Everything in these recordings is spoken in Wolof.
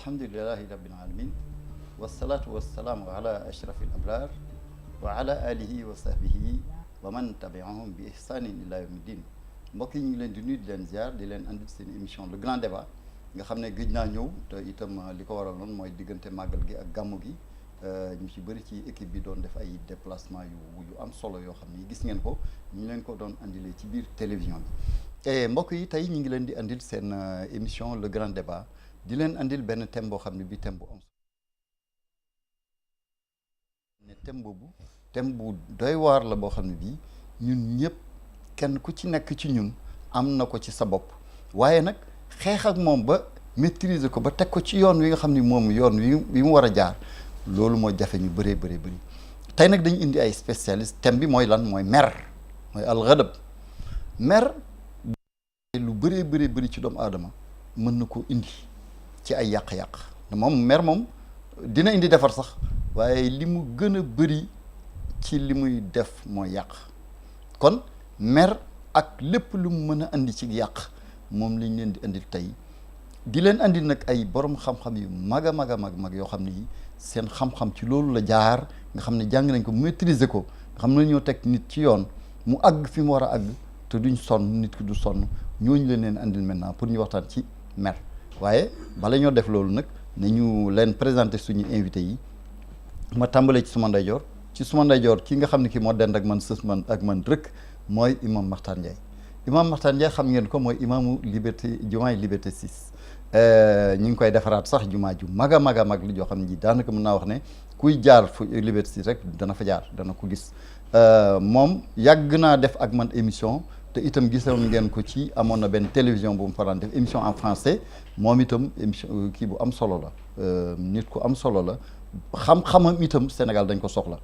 alhamdulillahi rabbil alamin wassalatu wassalaamu ala ashrafil abrar wa ala alihi wa sahbihi wa man tabiahum bi ihsanin ila yawmi din mbokk yi ñu ngi leen di nuyu di leen ziar di leen andil seen émission le grand débat nga xam ne gëj naa ñëw te itam li ko waral noonu mooy diggante màggal gi ak gàmmu gi ñu ci bëri ci équipe bi doon def ay déplacement yu am solo yoo xam ne gis ngeen ko ñu leen ko doon andilee ci biir télévision bi et mbokk yi tey ñu ngi leen di andil seen émission le grand débat di leen andil benn thème boo xam ne bi thème bu am ne thème boobu thème bu doy waar la boo xam ne bii ñun ñëpp kenn ku ci nekk ci ñun am na ko ci sa bopp waaye nag xeex ak moom ba maîtriser ko ba teg ko ci yoon wi nga xam ni moom yoon wi mu war a jaar loolu moo jafe ñu bëree bëri tey nag dañu indi ay spécialiste thème bi mooy lan mooy mer mooy alxadab mer lu bëree bëri ci doomu aadama mën na ko indi ci ay yàq-yàq moom mer moom dina indi defar sax waaye li mu gën a bëri ci li muy def mooy yàq kon mer ak lépp lu mu mën a andi ci yàq moom lañ leen di andil tey di leen andil nag ay borom xam-xam yu mag a mag yoo xam ne seen xam-xam ci loolu la jaar nga xam ne jàng nañ ko maîtriser ko nga xam ne ñoo teg nit ci yoon mu àgg fi mu war a àgg te duñ sonn nit ki du sonn ñooñu leen andil maintenant pour ñu waxtaan ci mer waaye bala ñoo def loolu nag nañu leen présenter suñu invité yi ma tàmbalee ci suma ndeyjoor ki nga xam ne ki moo dend ak man sës man ak man rëkk mooy imam Makhtar Ndiaye imam Makhtar Ndiaye xam ngeen ko mooy imaamu liberté jumaay liberté 6 ñu ngi koy defaraat sax jumaa ju mag a mag li joo xam ne ji daanaka mën naa wax ne kuy jaar fu liberté 6 rek dana fa jaar dana ko gis moom yàgg naa def ak man émission te itam gisoon ngeen ko ci amoon na benn télévision bu mu faraan def émission en français moom itam émission kii bu am solo la nit ku am solo la xam-xamam itam Sénégal dañ ko soxla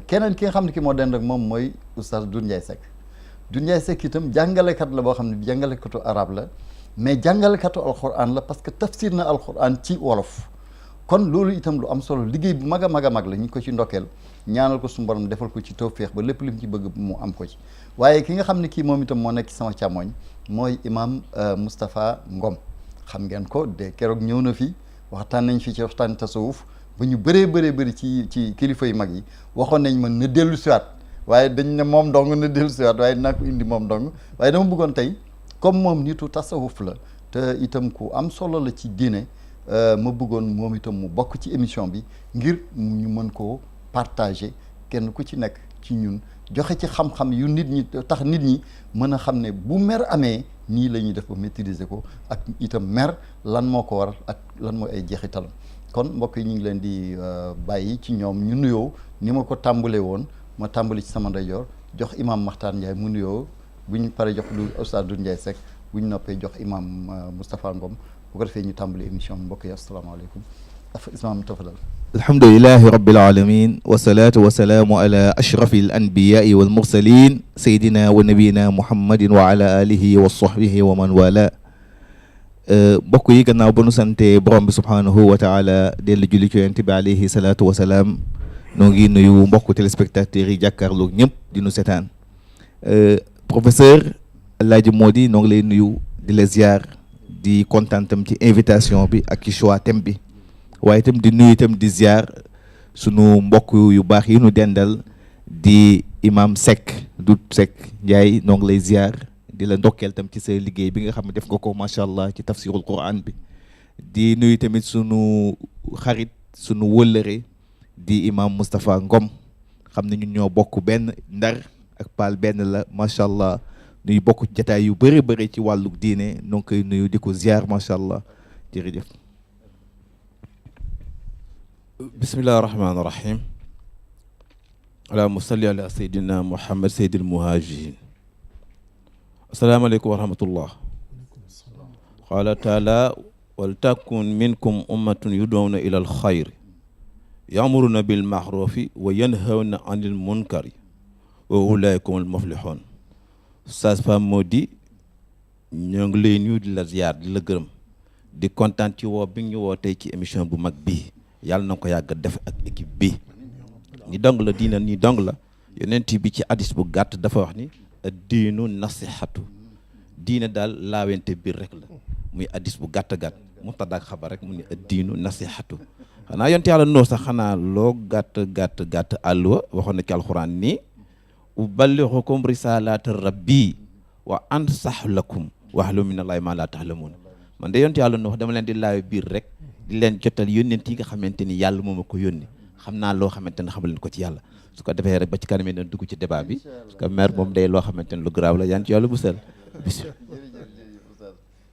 keneen ki nga xam ne ki moo dend ak moom mooy oustaz Doudou Ndiaye Seck itam jàngalekat la boo xam ne jàngalekatu arabe la mais jàngalekatu alquran la parce que tafsir na alquran ci wolof kon loolu itam lu am solo liggéey bu mag a mag la ñu ko ci ndokkeel ñaanal ko su borom defal ko ci tawféex ba lépp li mu ci bëgg mu am ko ci waaye ki nga xam ne kii moom itam moo nekk ci sama càmmoñ mooy imam Moustapha Ngom xam ngeen ko de keroog ñëw na fi waxtaan nañ fi ci waxtaan tasawuf ba ñu bëri ci kilifa yu mag yi waxoon nañ man na dellu siwaat waaye dañ ne moom dong na dellu siwaat waaye dinaa ko indi moom dong waaye dama bëggoon tey comme moom nitu tasawuf la te itam ku am solo la ci diine ma bëggoon moom itam mu bokk ci émission bi ngir ñu mën koo partager kenn ku ci nekk ci ñun joxe ci xam-xam yu nit ñi tax nit ñi mën a xam ne bu mer amee nii la ñuy def ba maîtriser ko ak itam mer lan moo ko waral ak lan mooy ay jeexitalam kon mbokk yi ñu ngi leen di bàyyi ci ñoom ñu nuyoo ni ma ko tàmbalee woon ma tàmbali ci sama ndeyjoor jox imam Makhtar Ndiaye mu nuyoo bu ñu paree jox lu Oustaz Doudou Ndiaye Seck bu ñu noppee jox imam Moustapha Ngom bu ko defee ñu tàmbali émission bi mbokk yi asalaamaaleykum imam tafadal alhamdulilahi rabbil alamin wasalaatu wasalaamu ala ashrafi al anbiyai wal mursalin sayidina wa nabiyina muhammadin wa ala alihi wa sahbihi wa man wala mbokk yi gannaaw ba nu sante borom bi subhaanahu wa taala dellu julli ci yonent bi alayhi salaatu wa salaam noo ngi nuyu mbokku téléspectateurs yi jàkkaarloog ñëpp di nu setaan professeur Alaaji Mody noo ngi lay nuyu di la ziar di kontaan tam ci invitation bi ak ci choix thème bi waaye itam di nuyu itam di ziar sunu mbokk yu baax yi nu dendal di imam Seck Doudou Seck Ndiaye noo ngi lay ziar di la ndokkeel tam ci sa liggéey bi nga xam ne def nga ko macha allah ci tafsirul quran bi di nuyu tamit sunu xarit sunu wëllëre di imam Moustapha Ngom xam ne ñun ñoo bokk benn ndar ak paal benn la macha allah nuy bokk jataay yu bëri ci wàllu diine noo ngi koy nuyu di ko ziar macha allah jërëjëf. bismillahi rahmaani rahim allahumma salli ala sayyidina muhammad sayyidil muhajirin asalaamaaleykum wa rahmatullah qaala taala wal takun minkum ummatun yud'una ila al xayri ya'muruna bil ma'rufi wa yanhawna anil munkari wa ulaika humul muflihun Oustaz Pape Mody ñoo ngi lay nuyu di la ziar di la gërëm di kontaan ci woo bi ñu woo tey ci émission bu mag bii yàlla na ko yàgg def ak équipe bi ni dong la diina ni dong la yonent bi ci hadis bu gàtt dafa wax ni diinu nasihatu diine daal laawente biir rek la muy hadis bu gàtt mubtada ak xabar rek mu ni addiinu nasihatu xanaa yonent yàlla noo sax xanaa loo gàtt àlluwa waxoon na ci alxuraan nii uballighukum risalata rabbi wa ansax lakum waxlu minallahi ma la taxlamuun man de yonent yàlla noo dama leen di laayo biir rek di leen jotal yónnent yi nga xamante ni yàlla moo ma ko yónni xam naa loo xamante ne xamal leen ko ci yàlla su ko defee rek ba ci kanam yi dugg ci débat bi parce que maire moom day loo xamante ne lu garaaw la yaan ci yàlla musal bis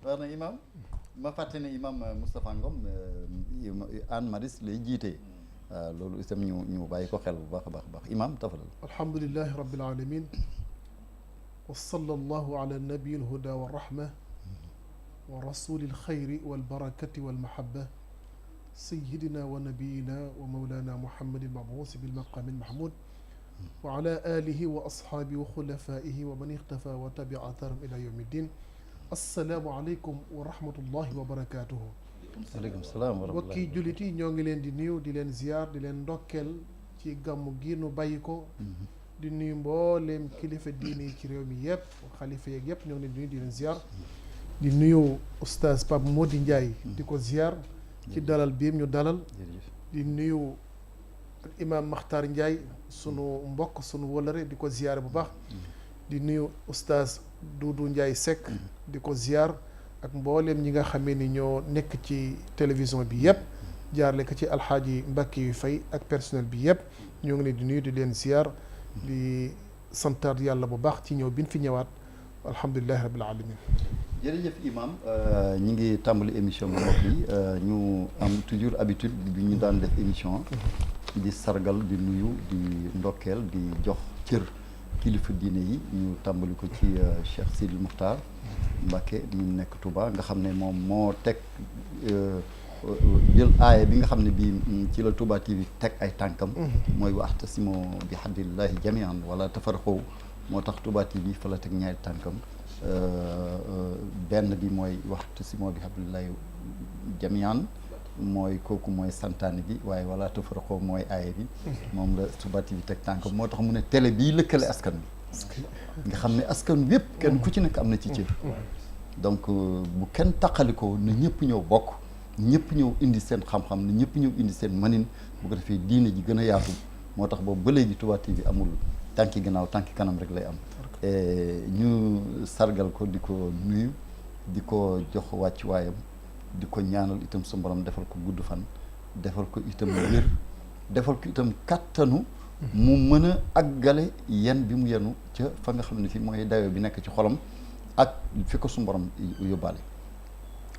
war na imam ma fàtte ne imam Moustapha Ngom Hann Maristes lay jiite loolu itam ñu bàyyi ko xel bu baax a baax imam tafadal. alhamdulilahi rabbil alamin wa sallallahu ala nabiyil huda wa rahma wa rasulil xayri wal barakati wal mahabba sayyidina wa nabiyina wa mawlana muhammadin mabuusi bil maqaamil mahmud wa ala alihi wa ashaabihi wa xulafaihi wa man ixtafa wa tabia atharam ila yawmi ddin. assalaamu aleykum wa rahmatullahi wa barakaatuhu. waaleykum salaam wa rahmatullahi. mbokki jullit yi ñoo ngi leen di nuyu di leen ziyaar di leen ndokkeel ci gàmmu gi nu bàyyi ko. di nuyu mbooleem kilifa diine yi ci réew mi yëpp xalifa yeeg yëpp ñoo ngi leen di nuyu di leen ziyaar. di nuyu oustaz Pape Mody Ndiaye di ko ziyaar ci dalal biim ñu dalal. di nuyu imam Makhtar Ndiaye sunu mbokk sunu wëlëre di ko ziyaare bu baax. di nuyu oustaz Doudou Ndiaye Seck di ko ziyaar ak mbooleem ñi nga xamee ni ñoo nekk ci télévision bi yëpp jaarle ko ci alxaaji Mbàkke yu fay ak personnel bi yëpp ñoo ngi leen di nuyu di leen ziyaar di santaat yàlla bu baax ci ñëw bi ñu fi ñëwaat alhamdulilahi rabbil alamin. jërëjëf imam ñi ngi tàmbali émission bi mbokk yi ñu am toujours habitude bi ñu daan def émission di sargal di nuyu di ndokkeel di jox cër kilifa diine yi ñu tàmbali ko ci Cheikh Sidil Muxtaar Mbàkke ñu nekk Touba nga xam ne moom moo teg jël aaya bi nga xam ne bii ci la Touba TV teg ay tànkam mooy wa'tasimu bi hablillahi jami'an wala tafarraqu moo tax Touba TV fa la teg ñaari tànkam benn bi mooy wa'tasimu bi hablillahi jami'an mooy kooku mooy santaane bi waaye wala tafarraqu mooy aaya bi moom la Touba TV teg tànkam moo tax mu ne télé bii lëkkale askan bi nga xam ne askan wépp kenn ku ci nekk am na ci cër donc bu kenn taqalikoo na ñëpp ñëw bokk ñëpp ñëw indi seen xam-xam na ñëpp ñëw indi seen manin bu ko defee diine ji gën a yaatu moo tax boobu ba léegi Touba TV amul tànki gannaaw tànki kanam rek lay am ñu sargal ko di ko nuyu di ko jox wàcc waayam di ko ñaanal itam su borom defal ko gudd fan defal ko itam wér defal ko itam kattanu mu mën a àggale yen bi mu yenu ca fa nga xam ne fii mooy dayo bi nekk ci xolam ak fi ko su borom yóbbaale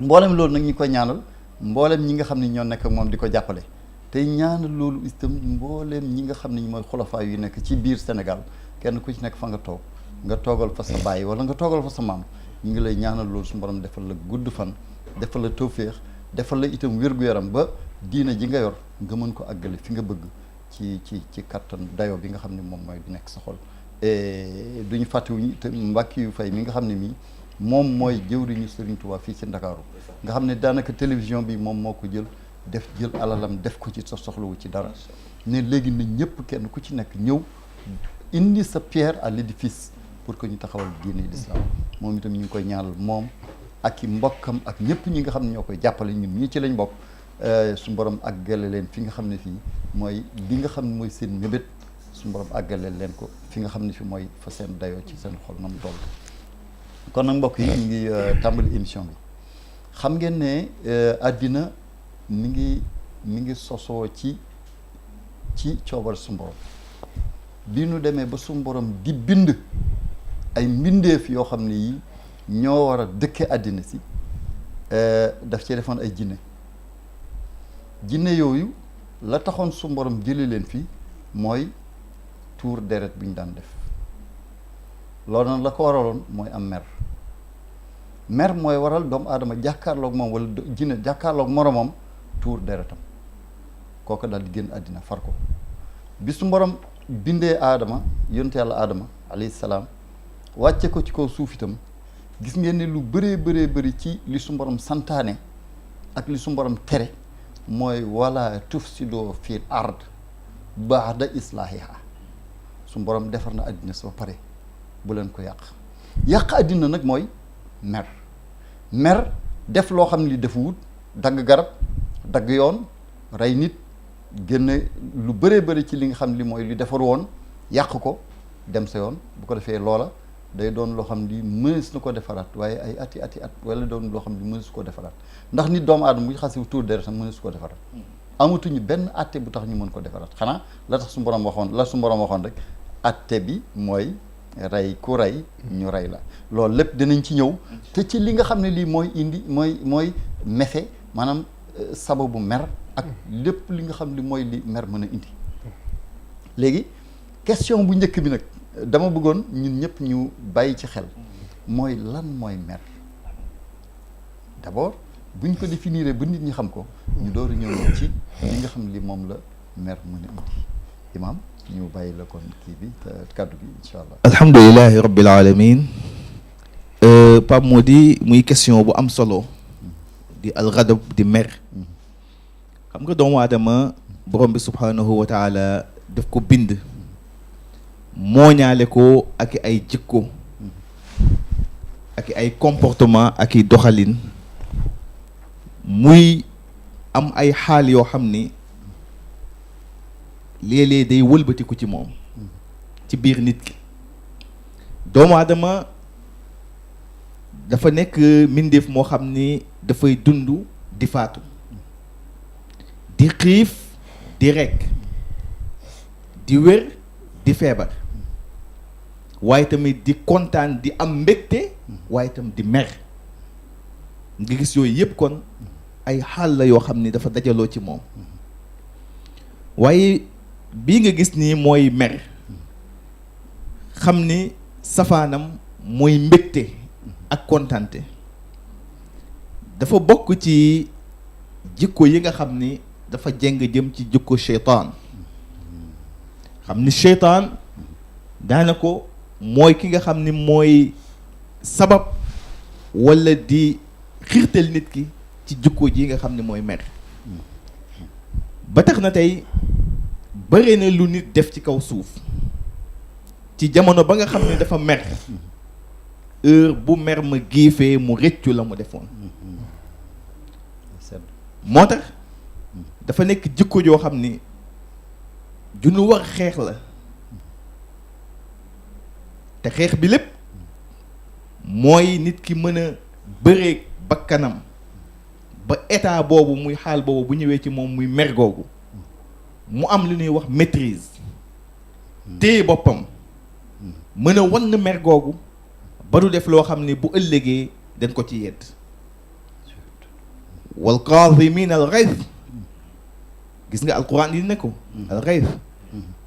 mboolem loolu nag ñi koy ñaanal mboolem ñi nga xam ne ñoo nekk ak moom di ko jàppale tey ñaanal loolu itam mboolem ñi nga xam ne mooy xulafaa yu nekk ci biir Sénégal kenn ku ci nekk fa nga toog nga toogal fa sa baay wala nga toogal fa sa maam ñu ngi lay ñaanal loolu su borom defal la gudd fan defal la tawféex defal la itam wér-gu-yaram ba diina ji nga yor nga mën ko àggale fi nga bëgg ci kattan dayo bi nga xam ne moom mooy nekk sa xol duñu fàttewuñu te Mbàkke yu fay mi nga xam ne mii moom mooy jëwriñu Serigne Touba fii ci Ndakaaru nga xam ne daanaka télévision bi moom moo ko jël alalam def ko ci sa soxlawu ci dara ne léegi na ñëpp kenn ku ci nekk ñëw indi sa pierre à l'édifice pour que ñu taxawal diine l'islam moom itam ñu ngi koy ñaanal moom ak i mbokkam ak ñëpp ñi nga xam ne ñoo koy jàppale ñun ñii ci lañ bokk su borom àggale leen fi nga xam ne fii mooy li nga xam ne mooy seen mébét su borom àggale leen ko fi nga xam ne fii mooy fa seen dayoo ci seen xol na mu toll. kon nag mbokk yi ñu ngi tàmbali émission bi xam ngeen ne àddina mi ngi sosoo ci coobar su borom bi nu demee ba su borom di bind ay mbindeef yoo xam ne yi ñoo war a dëkke àddina si daf ci defoon ay jinne yooyu la taxoon su borom jële leen fii mooy tuur deret bi ñu daan def loolu nag la ko waraloon mooy am mer mooy waral doomu aadama jàkkaarloog moom wala jinne jàkkaarloog moromam tuur deretam kooku daal di génn àddina far ko bi su borom bindee aadama yonte yàlla aadama alayhi salaam wàcce ko ci kaw suuf itam gis ngeen ne lu bëree bëri ci li su borom santaane ak li su borom tere mooy wala tufsidoo fil ard ba'da islaahiha su borom defar na àddina si ba pare bu leen ko yàq àddina nag mooy mer def loo xam ne li defu wut dagg garab dagg yoon rey nit génne lu bëree bëri ci li nga xam li mooy li defar woon yàq ko dem sa yoon bu ko defee loola day doon loo xam ni mënees na ko defaraat waaye ay ati at wala doon loo xam ni mënees ko defaraat ndax nit doomu aadama bu xasi tuur deretam mënees ko defaraat amatuñu benn atte bu tax ñu mën ko defaraat xanaa la tax su borom waxoon rek atte bi mooy rey ku rey ñu rey la loolu lépp dinañ ci ñëw te ci li nga xam ne lii mooy indi mooy mefe maanaam sababu mer ak lépp li nga xam ne mooy li mer mën a indi léegi question bu njëkk bi nag dama bëggoon ñun ñëpp ñu bàyyi ci xel mooy lan mooy mer d'abord buñ ko définir ba nit ñi xam ko ñu door a ñëw ci li nga xam li moom la mer mën a indi imam ñu bàyyi la kon kii bi kàddu gi incha allah. alhamdulilahi rabbil alamin Pape Mody muy question bu am solo di alxadab di mer xam nga doomu aadama borom bi subhanahu wa taala daf ko bind mooñaale ko ak ay jikko ak ay comportement ak i doxalin muy am ay xaal yoo xam ni léeg-léeg day wëlbatiku ci moom ci biir nit ki doomu aadama dafa nekk mbindeef moo xam ni dafay dund di faatu di xiif di rekk di wér di feebar waaye tamit di kontaan di am mbégte waaye tam di mer nga gis yooyu yëpp kon ay xaal la yoo xam ni dafa dajaloo ci moom waaye bii nga gis nii mooy mer xam ni safaanam mooy mbégte ak kontaante dafa bokk ci jikko yi nga xam ni dafa jeng jëm ci jikko seytaan xam ni seytaan daanaka mooy ki nga xam ni mooy sabab walla di xiirtal nit ki ci jikko ji nga xam ni mooy mer ba tax na tey bëri na lu nit def ci kaw suuf ci jamono ba nga xam ne dafa mer heure bu mer ma giifee mu rëccu la mu defoon moo tax dafa nekk jikko joo xam ni ju nu war xeex la te xeex bi lépp mooy nit ki mën a bëreeg bakkanam ba état boobu muy xaal boobu bu ñëwee ci moom muy mer googu mu am lu ñuy wax maîtrise téye boppam mën a wan mer googu ba du def loo xam ne bu ëllëgee dañ ko ci yedd wal kaazimiina al ghayz gis nga alquran yi ne ko al ghayz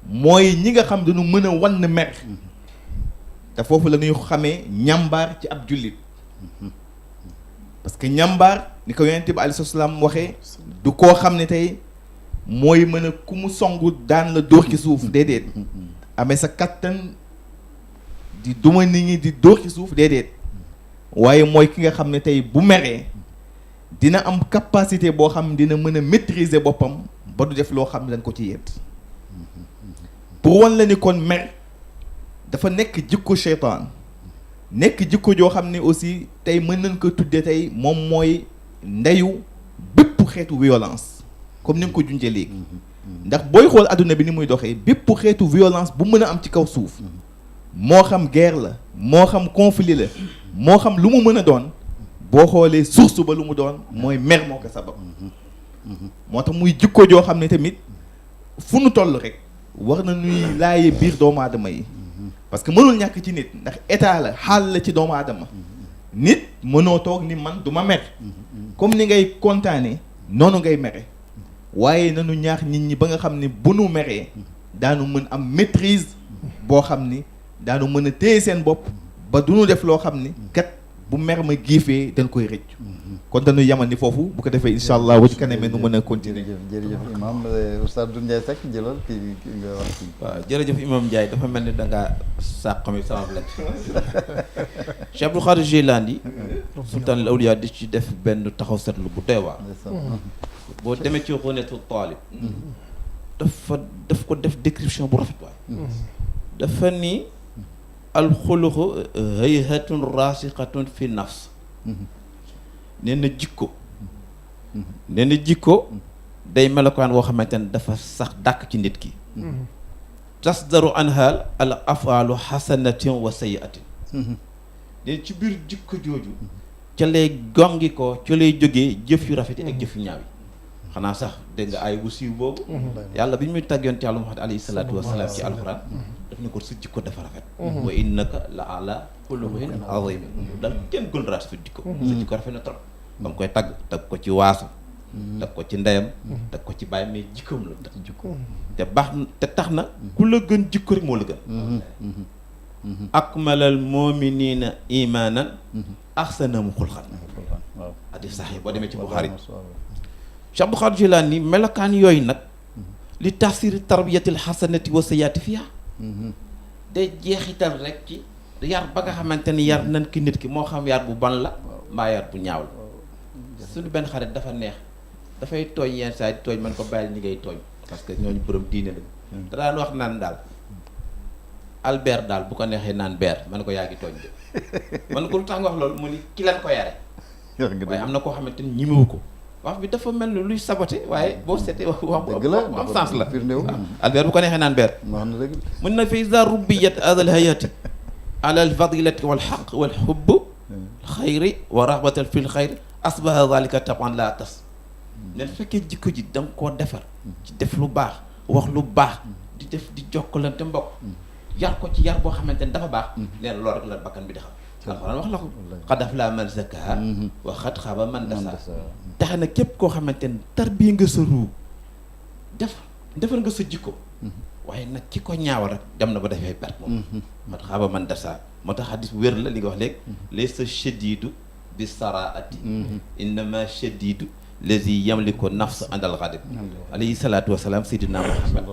mooy ñi nga xam dañu mën a wan mer te foofu la ñuy xamee ñambaar ci ab jullit parce que ñambaar ni ko yonent bi alayhi salaam waxee du koo xam ne tey mooy mën a ku mu songu daan la dóor ci suuf déedéet amee sa kattan di duma nit ñi di dóor ci suuf déedéet waaye mooy ki nga xam ne tey bu meree dina am capacité boo xam ne dina mën a maîtriser boppam ba du def loo xam ne dañ ko ci yedd pour wan la ni kon mer dafa nekk jikko seytaan nekk jikko joo xam ne aussi tey mën nañ ko tuddee tey moom mooy ndeyu bépp xeetu violence comme ni nga ko junjee léegi ndax booy xool adduna bi ni muy doxee bépp xeetu violence bu mën a am ci kaw suuf moo xam guerre la moo xam conflit la moo xam lu mu mën a doon boo xoolee source ba lu mu doon mooy mer moo ko sabab moo tax muy jikko joo xam ne tamit fu nu toll rek war na nuy laaye biir doomu aadama yi parce que mënul ñàkk ci nit ndax état la xaal la ci doomu aadama nit mënoo toog ni man du ma mer comme ni ngay kontaane noonu ngay mere waaye nanu ñaax nit ñi ba nga xam ne bu nu meree daanu mën am maîtrise boo xam ni daanu mën a téye seen bopp ba du nu def loo xam ni kat bu mer ma giifee dañ koy rëcc kon dañuy yamal ni foofu bu ko defee incha allah bu ci kanamee nu mën a continuer. jërëjëf imam Oustaz Doudou Ndiaye Seck jëlal ki nga wax ci. waaw jërëjëf imam Ndiaye dafa mel ni da ngaa sàqami sama blatt Cheikh Abdou Khadir Jilani sultan al awliya di ci def benn taxaw seetlu bu doy waar boo demee ci Ghunatul Talib daf ko def description bu rafet waay dafa ni alxuluqu hayhatun rasiqatun fi nafs nee na jikko nee na jikko day melokaan woo xamante ne dafa sax dàkk ci nit ki tasdaru anha al afaalu xasanatin wa sayiatin leen ci biir jikko jooju ca lay gongi ko ca lay jógee jëf yu rafet yi ak jëf yu ñaaw yi xanaa sax dégg nga ay wu siiw boobu yàlla bi muy tàgg yonent yàlla Muhammad alayhi salaatu wasalaam ci alquran daf ne ko sa jikko dafa rafet wa innaka la ala xuluqin azim daal kenn gën raas sa jikko rafet na trop ba mu koy tagg ko ci waasu tag ko ci ndeyam tag ko ci bàyyi mais jikkoom la tax jikko te baax te tax na ku la gën jikko rek moo la gën akmalal muminina imanan ahsanahum xulqan hadis sax yi boo demee ci Buxaari Cheikh Abdul Qaadir Jilaani melokaan yooyu nag li tafsir tarbiyatil xasanati wa sayaati fiha day jeexital rek ci yar ba nga xamante ni yar nan ki nit ki moo xam yar bu ban la mbaa yar bu ñaaw la suñu benn xarit dafa neex dafay tooñ yenn saa di tooñ man ko bàyyi ni ngay tooñ parce que ñooñu borom diine la da daan wax naan daal Albert daal bu ko neexee naan beer man ko yaa ngi tooñ de man ko lu tax nga wax loolu mu ni ki leen ko yare waaye am na koo xamante ni ñimewu ko wax bi dafa mel ni luy saboté waaye boo seetee wax bu am sens la Albert bu ko neexee naan beer mun na fi isa rubbiyat adal hayati ala al fadilati wal xaq wal xubb xayri wa rahbatal fil xayri asbaha zalika taban la tas nen fekkee jikko ji da nga koo defar ci def lu baax wax lu baax di def di jokkalante mbokk yar ko ci yar boo xamante ne dafa baax neen loolu rek la bakkan bi di xam alxuraan wax la ko xad aflaha man zakkaha wa xad xaaba man dasaa tax na képp koo xamante ne tarbiya nga sa ruu defar nga sa jikko waaye nag ki ko ñaawal rek dem na ba dafay perte moom xad xaaba man dasaa moo tax xadis wér la li nga wax léegi laysa shadiidu bi saraati innama shadiidu lazi yamliku nafsa andal xadib alayhi salaatu wasalaam seydina Muhammad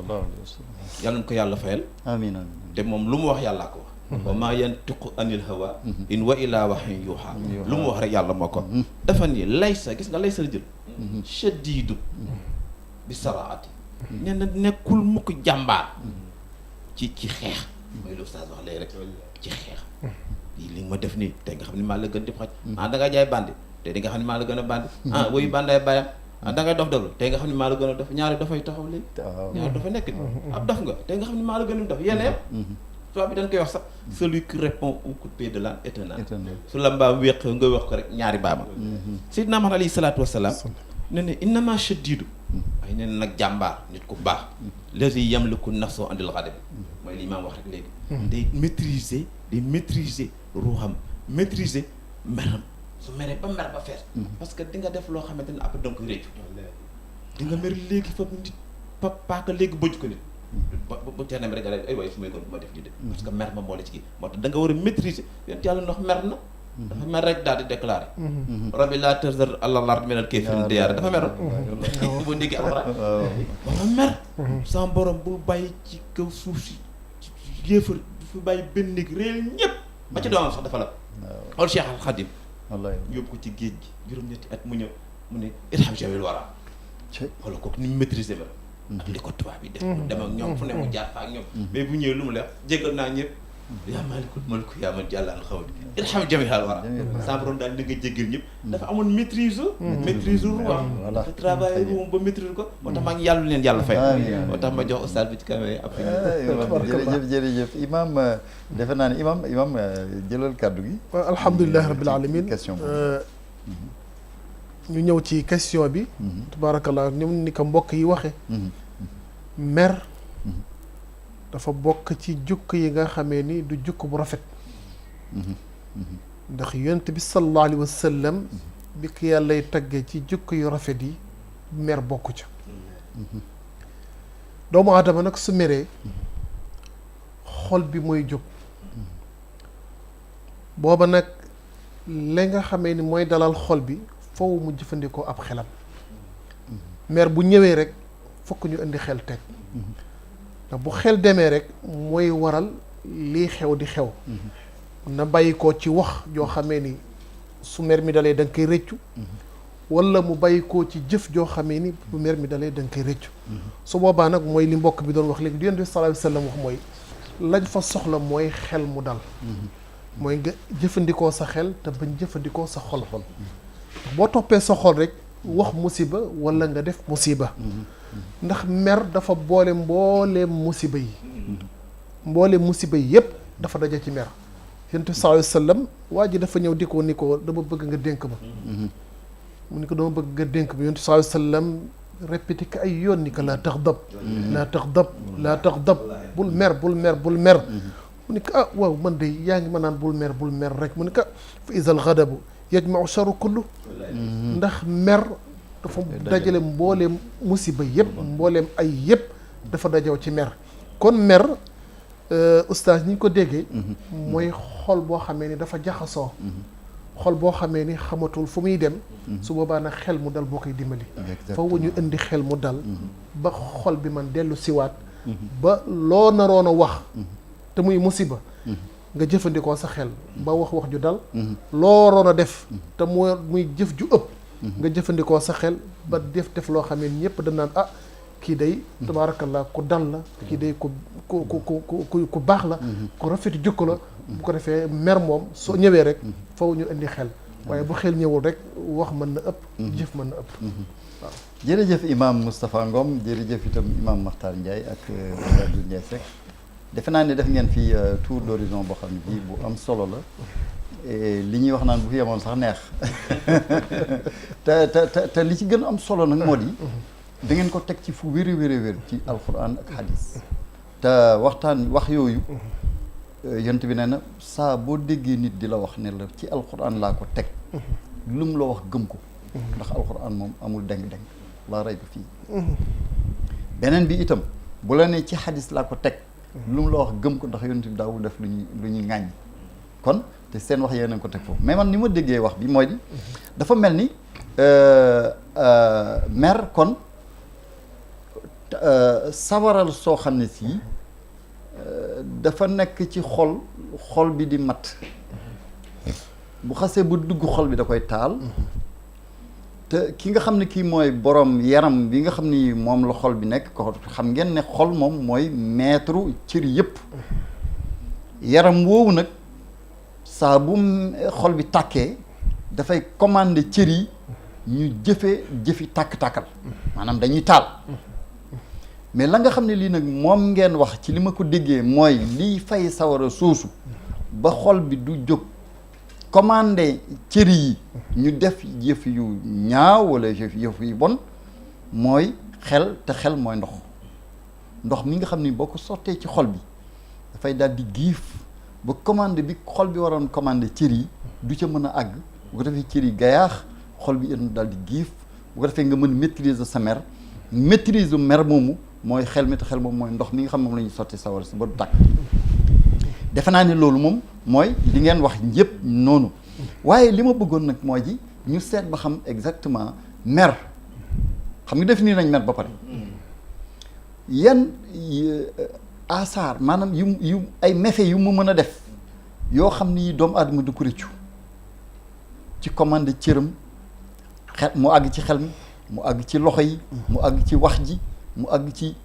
yàlla na ko yàlla fayal amiin amiin te moom lu mu wax yàllaa ko wax wa maa yantiqu anil hawa in wa ilaa waxyin yuuxa lu mu wax rek yàlla moo ko dafa ni laysa gis nga laysa la jël shadiidu bi saraati nee na nekkul mukk jàmbaar ci xeex mooy lu ustaas wax léegi rek ci xeex li nga ma def nii te nga xam ne maa la gën di xaj da ngaa jaay bandi te di nga xam ne maa la gën a bandi woyu bandaay bàyyam da ngay dof doflu te nga xam ne maa la gën a dof ñaari dafay taxaw léegi ñaari dafa nekk ab dof nga te nga xam ne maa la gën a dof yeneen tubaab bi dañ koy wax sax celui qui répond au coup de pied de l'âne est un âne su la mbaam wéq nga wax ko rek ñaari baama Seydina Muhammad alayhi salaatu wasalaam ne ne innama shadiidu waaye nee na nag jàmbaar nit ku baax lazi yamliku nafsahu andil ghadab mooy li imaam wax rek léegi day maîtriser ruuxam maîtriser meram su meree ba mer ba fees parce que di nga def loo xamante ne après da nga koy réccu di nga mer léegi fa nit paaka léegi bëj ko nit bu tee rek nga ay waaye fu may kon bu ma def lii de parce que mer ma moo la ci kii moo tax da nga war a maîtriser yéen yàlla ndox mer na dafa mer rek daal di déclaré rabbi laa tazar alal ard minal kaafiriina diyaaran dafa mer boo déggee alxuraan dafa mer sama borom bul bàyyi ci kaw suuf si yéefar du fi bàyyi benn néeg réel ñëpp ba ci doomam sax dafa la xool Cheikh Al Khadim yóbbu ko ci géej gi juróom-ñetti at mu ñëw mu ne irham jawil wara wala kooku ni mu maîtriser ba ak li ko tubaab yi def dem ak ñoom fu ne mu jaar fa ak ñoom mais bu ñëwee lu mu leex jégal naa ñëpp yaa maalikul mulk yaa man jàllal xaw di irham jawil wara sa borom daal di nga jégal ñëpp dafa amoon maîtrise ruuam dafa travail ruum ba maîtrise ko moo tax maa ngi yàllu leen yàlla fay moo tax ma jox ustaas bi ci kanam après jërëjëf imam defe naa ne imam jëlal kàddu gi alhamdulilahi rabbil alamin question ñu ñëw ci question bi tabaarakallah ñoom ni ko mbokk yi waxe mer dafa bokk ci jukk yi nga xamee ni du jukk bu rafet ndax yonent bi sallallahu alayhi wa sallam bi ko yàllay tagge ci jukk yu rafet yi mer bokku ca doomu aadama nag su meree xol bi mooy jóg booba nag la nga xamee ni mooy dalal xol bi foofu mu jëfandikoo ab xelam mer bu ñëwee rek fokk ñu indi xel teg ndax bu xel demee rek mooy waral lii xew di xew na bàyyi ko ci wax joo xamee ni su mer mi dalee da nga koy rëccu wala mu bàyyi ko ci jëf joo xamee ni bu mer mi dalee da nga koy rëccu su boobaa nag mooy li mbokk bi doon wax léegi di Yonent bi sallallahu alayhi wa sallam wax mooy lañ fa soxla mooy xel mu dal mooy nga jëfandikoo sa xel te bañ jëfandikoo sa xol boo toppee sa xol rek wax musiba wala nga def musiba ndax mer dafa boole mbooleem musiba yi mbooleem musiba yi yëpp dafa daje ci mer yonent bi sallallahu alayhi wa sallam waa ji dafa ñëw di ko ni ko dama bëgg nga dénk ma mu ni ko dama bëgg nga dénk ma yonent bi sallallahu alayhi wa sallam répété ko ay yoon ni ko laa taxdab laa taxdab laa taxdab bul mer bul mer bul mer mu ni ko ah waaw man de yaa ngi ma naan bul mer rek mu ni ko fa izal ghadabu yajma'u sharru kullu ndax mer dafa dajale mbooleem musiba yëpp mbooleem ay yëpp dafa dajaw ci mer kon mer oustaz ñi ñu ko déggee mooy xol boo xamee ni dafa jaxasoo xol boo xamee ni xamatul fu muy dem su boobaa nag xel mu dal boo koy dimbali fa wu ñu indi xel mu dal ba xol bi man dellu siwaat ba loo naroon a wax te muy musiba nga jëfandikoo sa xel ba wax ju dal loo waroon a def te muy jëf ju ëpp nga jëfandikoo sa xel ba def loo xam ne ñëpp dañ naan ah kii day tabaarakallah ku dal la kii day ku baax la ku rafet jukko la bu ko defee mer moom soo ñëwee rek faw ñu indi xel waaye bu xel ñëwul rek wax mën na ëpp jëf mën na ëpp waaw jërëjëf imam Moustapha Ngom jërëjëf itam imam Makhtar Ndiaye ak Abdou Ndiaye Seck defe naa ne def ngeen fii tour d'horizon boo xam ne bii bu am solo la li ñuy wax naan bu fi yemoon sax neex te li ci gën a am solo nag moo di da ngeen ko teg ci fu wér ci alquran ak hadis te wax yooyu yont bi nee na saa boo déggee nit di la wax ne la ci alquran laa ko teg lu mu la wax gëm ko ndax alquran moom amul deng-deng laa rey ba fii beneen bi itam bu la ne ci hadis laa ko teg lu mu la wax gëm ko ndax yont bi daawul def lu ñuy ŋàññ kon te seen wax yéen a ko teg foofu mais man ni ma déggee wax bi mooy di dafa mel ni mer kon sawaral soo xam ne si dafa nekk ci xol bi di mat bu xasee bu dugg xol bi da koy taal te ki nga xam ne kii mooy borom yaram bi nga xam ni moom la xol bi nekk ko xam ngeen ne xol moom mooy maître cër yëpp yaram woowu nag saa bu xol bi tàkkee dafay commander cër yi ñu jëfi tàkk-tàkkal maanaam dañuy taal mais la nga xam ne lii nag moom ngeen wax ci li ma ko déggee mooy liy fay sawara soosu ba xol bi du jóg commander cër yi ñu def yëf yu ñaaw wala yëf yu bon mooy xel te xel mooy ndox mi nga xam ni boo ko sottee ci xol bi dafay daal di giif ba commande bi xol bi waroon commandé cër yi du ca mën a àgg bu ko defee cër yi gayaax xol bi yéen daal di giif bu ko defee nga mën maîtriser sa mer mer moomu mooy xel mi te xel moom mooy ndox mi nga xam moom la ñuy sotti sawar si ba du tàkk defe naa ne loolu moom mooy li ngeen wax yëpp noonu waaye li ma bëggoon nag mooy ji ñu seet ba xam exactement mer xam nga def nii nañ mer ba pare yan asaar maanaam yu ay méfaits yu mu mën a def yoo xam ni doomu aadama du ko rëccu ci commande cëram xel mu àgg ci xel mi mu àgg ci loxo yi mu àgg ci wax ji mu àgg ci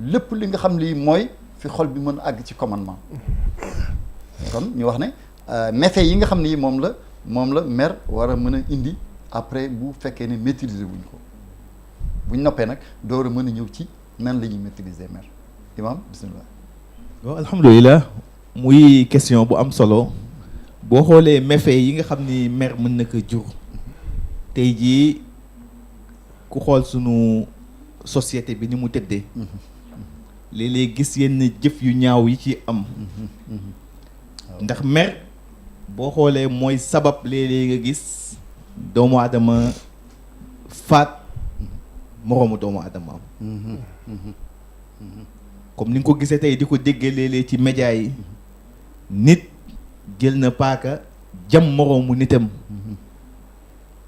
lépp li nga xam lii mooy fi xol bi mën a àgg ci commandement kon ñu wax ne méfaits yi nga xam ni moom la mer war a mën a indi après bu fekkee ne maîtriser wuñ ko buñ noppee nag door a mën a ñëw ci nan la ñuy maîtriser mer imam bismillah waaw alhamdulilah muy question bu am solo boo xoolee méfaits yi nga xam ni mer mën na ko jur tey jii ku xool sunu société bi ni mu tëddee léeg-léeg gis yenn jëf yu ñaaw yi ci am ndax mer boo xoolee mooy sabab léeg-léeg nga gis doomu aadama faat moroomu doomu aadama am comme ni nga ko gisee tey di ko déggee léeg-léeg ci média yi nit jël na paaka jam moroomu nitam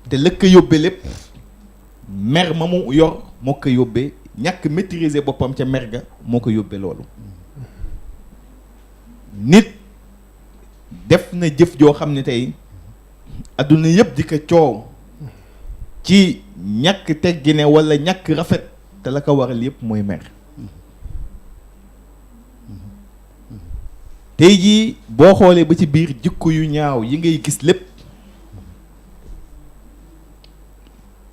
te lëkk yóbbee lépp mer ma mu yor moo ko yóbbee ñàkk maîtriser boppam ca mer ga moo ko yóbbee loolu nit def na jëf joo xam ne tey adduna yëpp di ko coow ci ñàkk teggine walla ñàkk rafet te la ko waral yëpp mooy mer tey jii boo xoolee ba ci biir jikko yu ñaaw yi ngay gis lépp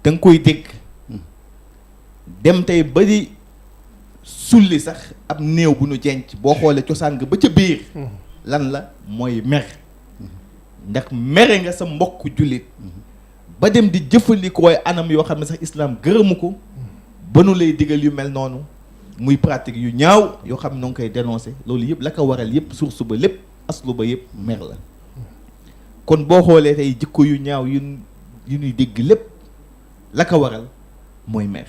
da nga koy dégg dem tey ba di sulli sax ab néew bu nu jenc boo xoolee cosaan nga ba ca biir lan la mooy mer ndax mere nga sa mbokk jullit ba dem di jëfandikoo ay anam yoo xam ne sax islam gërëmu ko ba nu lay digal yu mel noonu muy pratique yu ñaaw yoo xam ne noo ngi koy dénoncé loolu yëpp la ko waral yëpp source ba lépp aslu ba yëpp mer la kon boo xoolee tey jikko yu ñaaw yu ñuy dégg lépp la ko waral mooy mer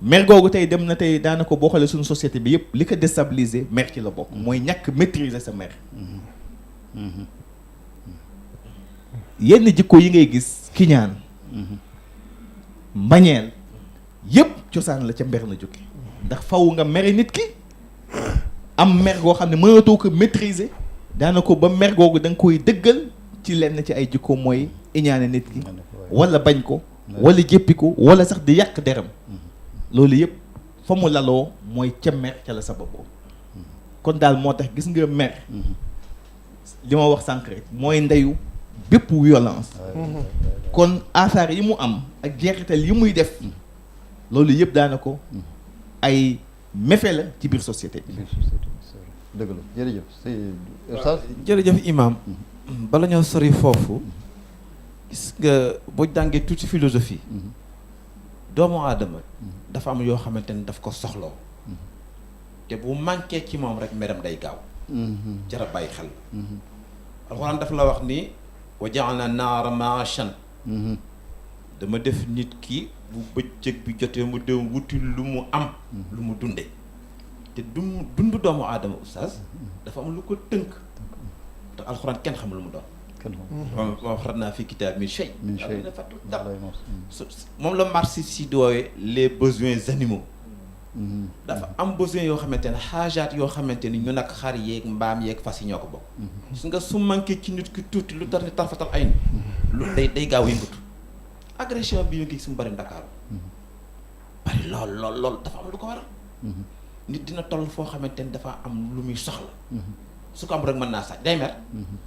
mer googu tey dem na tey daanaka boo xoolee suñu société bi yëpp li ko déstabiliser mer ci la bokk mooy ñàkk maîtriser sa mer yenn jikko yi ngay gis kiñaan mbañeel yëpp cosaan la ca mer na jóge ndax faw nga mere nit ki am mer goo xam ne mënatoo ko maîtriser daanaka ba mer googu da nga koy dëggal ci lenn ci ay jikko mooy iñaane nit ki wala bañ ko wala jéppi ko wala sax di yàq deram loolu yëpp fa mu laloo mooy ca mer ca la sababoo kon daal moo tax gis nga mer li ma wax sànq rek mooy ndeyu bépp violence kon asaar yi mu am ak jeexital yi muy def loolu yëpp daanaka ay méfait la ci biir société bi. dëgg la jërëjëf jërëjëf imam bala ñoo sori foofu gis nga boo jàngee tuuti philosophie doomu aadama dafa am yoo xamante ni daf ko soxloo te bu manqué ci moom rek meram day gaaw jara bàyyi xel alxuraan daf la wax ni wa ja'alna naara maashan dama def nit ki bu bëccëg bi jotee mu dem wuti lu mu am lu mu dunde te dund doomu aadama oustaz dafa am lu ko tënk te alxuraan kenn xamul lu mu doon ma wax naa fi kitaab min shay moom la marxiste si di woowee les besoins animaux dafa am besoin yoo xamante ne xaajaat yoo xamante ni ñu nag xar yeeg mbaam yeeg fas yi ñoo ko bokk su nga su manqué ci nit ki tuuti lu tar ni tarfatal ay ni lu day gaaw yëngatu agression bi ñu ngi sumu bari Ndakaaru bari lool dafa am lu ko waral nit dina toll foo xamante ni dafa am lu muy soxla su ko am rek mën naa sàcc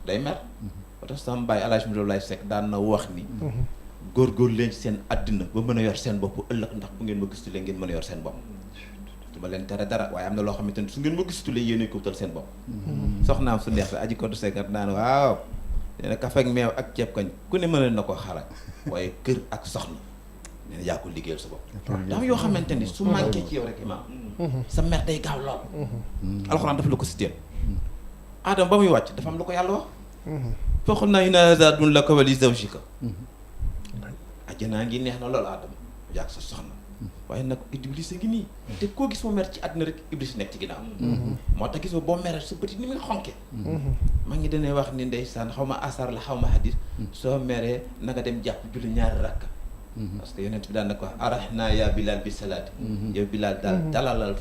day mer ba tax sama bàyyi Alaaji Abdoulaye Seck daan na wax ni góorgóor leen ci seen àddina ba mën a yor seen bopp ëllëg ndax bu ngeen ma gistulee ngeen mën a yor seen bopp du ma leen tere dara waaye am na loo xamante ni su ngeen ma gistulee yéen ko wutal seen bopp soxnaam su neex aji ko du seekat naan waaw nee na kafe ak meew ak ceeb kañ ku ne mën na ko xalaat waaye kër ak soxna nee na yaa ko liggéeyal sa bopp daam yoo xamante ni su manqué ci yow rek imaam sa mer day gaaw lool alxuraan dafa la ko cité Adama ba muy wàcc dafa am lu ko yàlla wax fooxoon naa inna haazaa laka wa li zawjika ajjanaa ngi neex na loolu Adama yaag sa soxna waaye nag Iblis a ngi nii te koo gis mu mer ci àddina rek Iblis nekk ci ginnaaw moo tax gis nga boo meree sa bëti ni muy xonke maa ngi danay wax ni ndeysaan xaw ma asar la xaw ma hadis soo meree na nga dem jàpp julli ñaari rakka parce que yonent bi daan na ko arahna ya Bilal bi salaati yow Bilal daal dalalal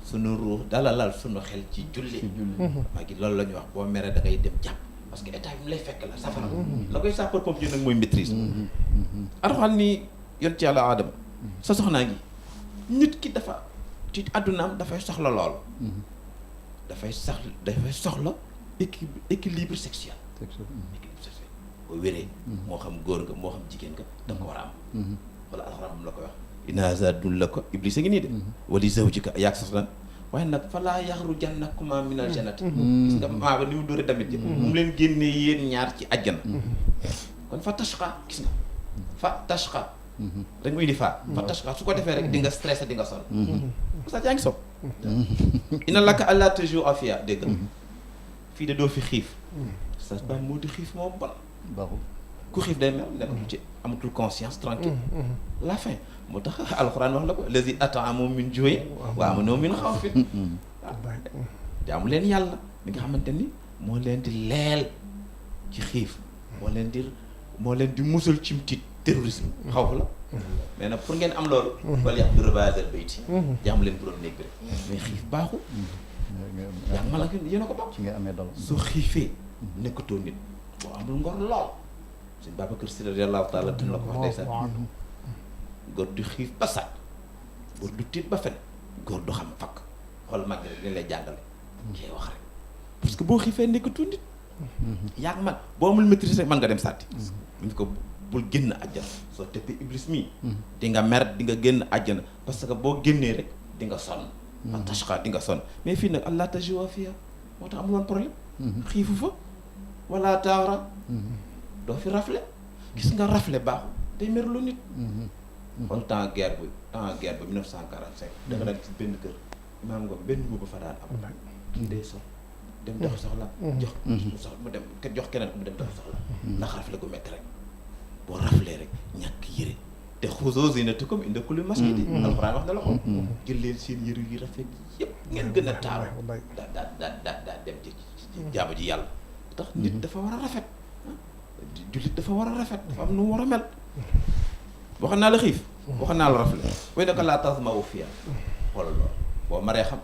sunu ruux dalalal sunu xel ci julli maa ngi loolu la ñuy wax boo meree da ngay dem jàpp parce que état bi mu lay fekk la safara la koy sapeur pompier nag mooy maîtrise arxaan ni yon ci yàlla Adama sa soxnaa ngi nit ki dafa ci àddunaam dafay soxla lool dafay soxla équilibre sexuel boo wéree moo xam góor nga moo xam jigéen nga da nga ko war a am wala alxuraan moom la koy wax inna haazaa laka Iblis a ngi nii de wa li zawjika yaag soxna waaye nag falaa yaxrujannakumaa minal jannati gis nga maa ba ni mu dóore damit ji mu leen génnee yéen ñaar ci àjjana kon fa tashqa gis nga fa tashqa rek mu indi fa tashqa su ko defee rek di nga stressé di nga sonn sax yaa ngi sob inna laka allaa tajua fiha dégg fii de doo fi xiif sa ba moo di xiif moom bon baaxul ku xiif day mel nekk ci amatul conscience tranquille la fin moo tax alxuraan wax la ko lazi at'amahum min juu'in wa aamanahum min xawfin jaamu leen yàlla mi nga xamante ni moo leen di leel ci xiif moo leen di musal ci tiit terrorisme xawf la mais nag pour ngeen am loolu wala yàq du rebaser bayti jaamu leen borom néeg bi rek mais xiif baaxul yaa ngi malaka yéen a ko bokk ci nga amee dal soo xiifee nekkatoo nit boo amul ngor lool sëñ Babacar Sy radiyallahu taala dina la ko wax ndeysaan góor du xiif ba sàcc góor du tiit ba fen góor du xam fakk xool mag rek dañ lay jàngale kee wax rek parce que boo xiifee nekkatoo nit yaa ngi man boo amul maîtrise rek mën nga dem sàtti buñ ko bul génn àjjana soo teppee iblis mii di nga mer di nga génn àjjana parce que boo génnee rek di nga sonn a tashqa di nga sonn mais fii nag allah tajua fiya moo tax amul woon problème xiifu fa wala taawra doo fi rafle gis nga rafle baaxul day mer lu nit xool temps guerre bi 1945 da nga daan ci benn kër imaam nga benn boobu fa daan am kii day sol dem dox soxla jox mu dem jox keneen mu dem dox soxla ndax rafle gu métti rek boo raflee rek ñàkk yëre te xuzuu zinatakum inda kulli masjid alxuraan wax na la ko jël leen seen yëre yu rafet yëpp ngeen gën a taaru daa dem ci jaamu ji yàlla tax nit dafa war a rafet jullit dafa war a rafet dafa am nu mu war a mel waxoon naa la xiif waxoon naa la rafle way naka laa tasma'u fiihaa xoolal loolu boo maree xam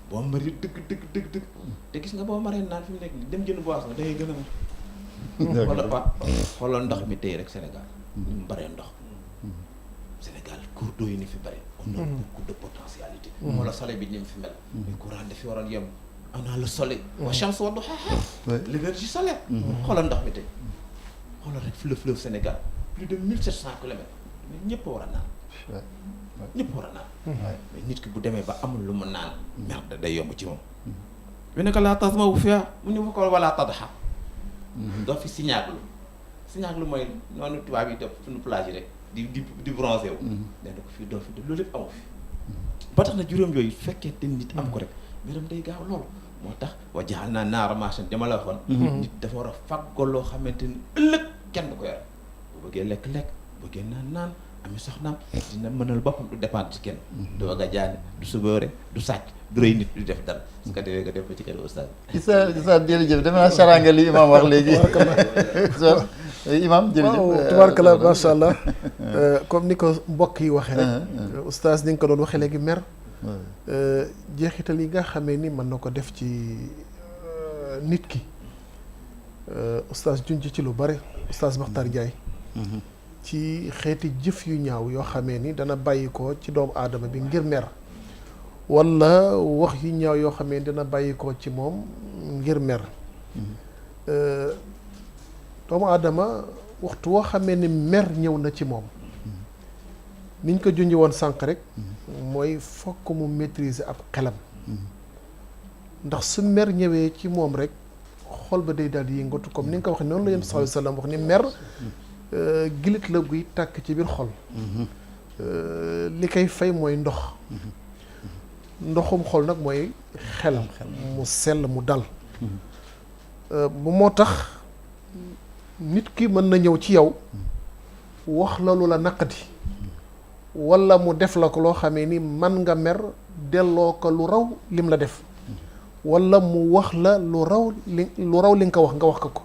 boo maree dëgg te gis nga boo maree naan fi mu nekk nii dem jënd boisson nga dangay gën a mar xoolal xoolal ndox mi tey rek Sénégal ni mu baree ndox Sénégal cours d'eau yi ni fi bare on a beaucoup de potentialité wala soleil bi ni mu fi mel mais courant dafi waroon yem on a le soleil wa shams wa duhaahaa l'énergie solaire xoolal ndox mi tey xoolal rek fleuve Sénégal plus de 1700 kilomètres mais ñëpp war a naan ñëpp war a naan mais nit ki bu demee ba amul lu mu naan merde day yomb ci moom we neka laa tasma'u fiihaa mu ñu fa ko wala tadhaa doo fi siñaaglu mooy noonu tubaab yi def suñu plage yi rek di bronzé wu nee na ko fii doo fi def loolu lépp amu fi ba tax na juróom yooyu fekkee te nit am ko rek mbiram day gaaw loolu moo tax wa ja'alnaa naara ma'shan dama la waxoon nit dafa war a fàggoo loo xamante ni ëllëg kenn du ko yor bu bëggee lekk-lekk bu bëggee naan ami soxnaam dina mënal boppam du dépendre ci kenn du wagga jaane du subóore du sàcc du rëy nit du def dara su ko defee nga def ba ci kër ustaas Issa jërëjëf dama naa saranga li imam wax léegi imam jërëjëf waaw tubaarkalla macha allah comme ni ko mbokk yi waxee rek ustaas ni nga ko doon waxee léegi mer jeexital yi nga xamee ni mën na ko def ci nit ki ustaas junj ci lu bare ustaas Makhtar Ndiaye ci xeeti jëf yu ñaaw yoo xamee ni dana bàyyi ko ci doomu aadama bi ngir mer walla wax yu ñaaw yoo xamee ni dana bàyyi ko ci moom ngir mer doomu aadama waxtu woo xamee ni mer ñëw na ci moom niñ ko junj woon sànq rek mooy fokk mu maîtriser ab xelam ndax su mer ñëwee ci moom rek xol ba day daal di yëngatu comme ni nga ko waxee noonu la yéen sallallahu alayhi wasallam wax ni mer gilit la guy tàkk ci biir xol li koy fay mooy ndoxum xol nag mooy xel mu sell mu dal bu moo tax nit ki mën na ñëw ci yow wax la lu la naqadi walla mu def la ko loo xamee ni man nga mer delloo ko lu raw lim la def walla mu wax la lu raw li nga ko wax ko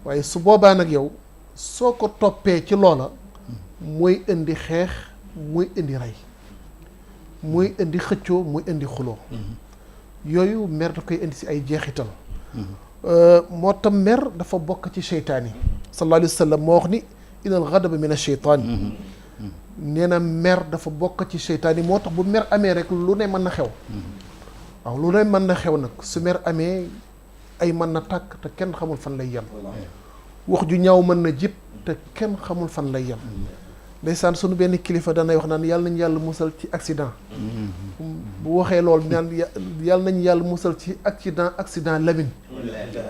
waaye su boobaa nag yow soo ko toppee ci loola muy indi xeex muy indi rey muy indi xëccoo muy indi xuloo yooyu mer daf koy indi si ay jeexital moo tam mer dafa bokk ci seytaan yi sallallahu alayhi wa sallam moo wax ni inal ghadaba min ash-shaytaan nee na mer dafa bokk ci seytaan yi moo tax bu mer amee rek lu ne mën na xew waaw lu ne mën na xew nag su mer amee ay mën na tàkk te kenn xamul fan lay yem wax ju ñaaw mën na jib te kenn xamul fan lay yem ndeysaan sunu benn kilifa danay wax naan yàlla nañu yàlla musal ci accident bu waxee loolu naan yàlla nañu yàlla musal ci accident Lamine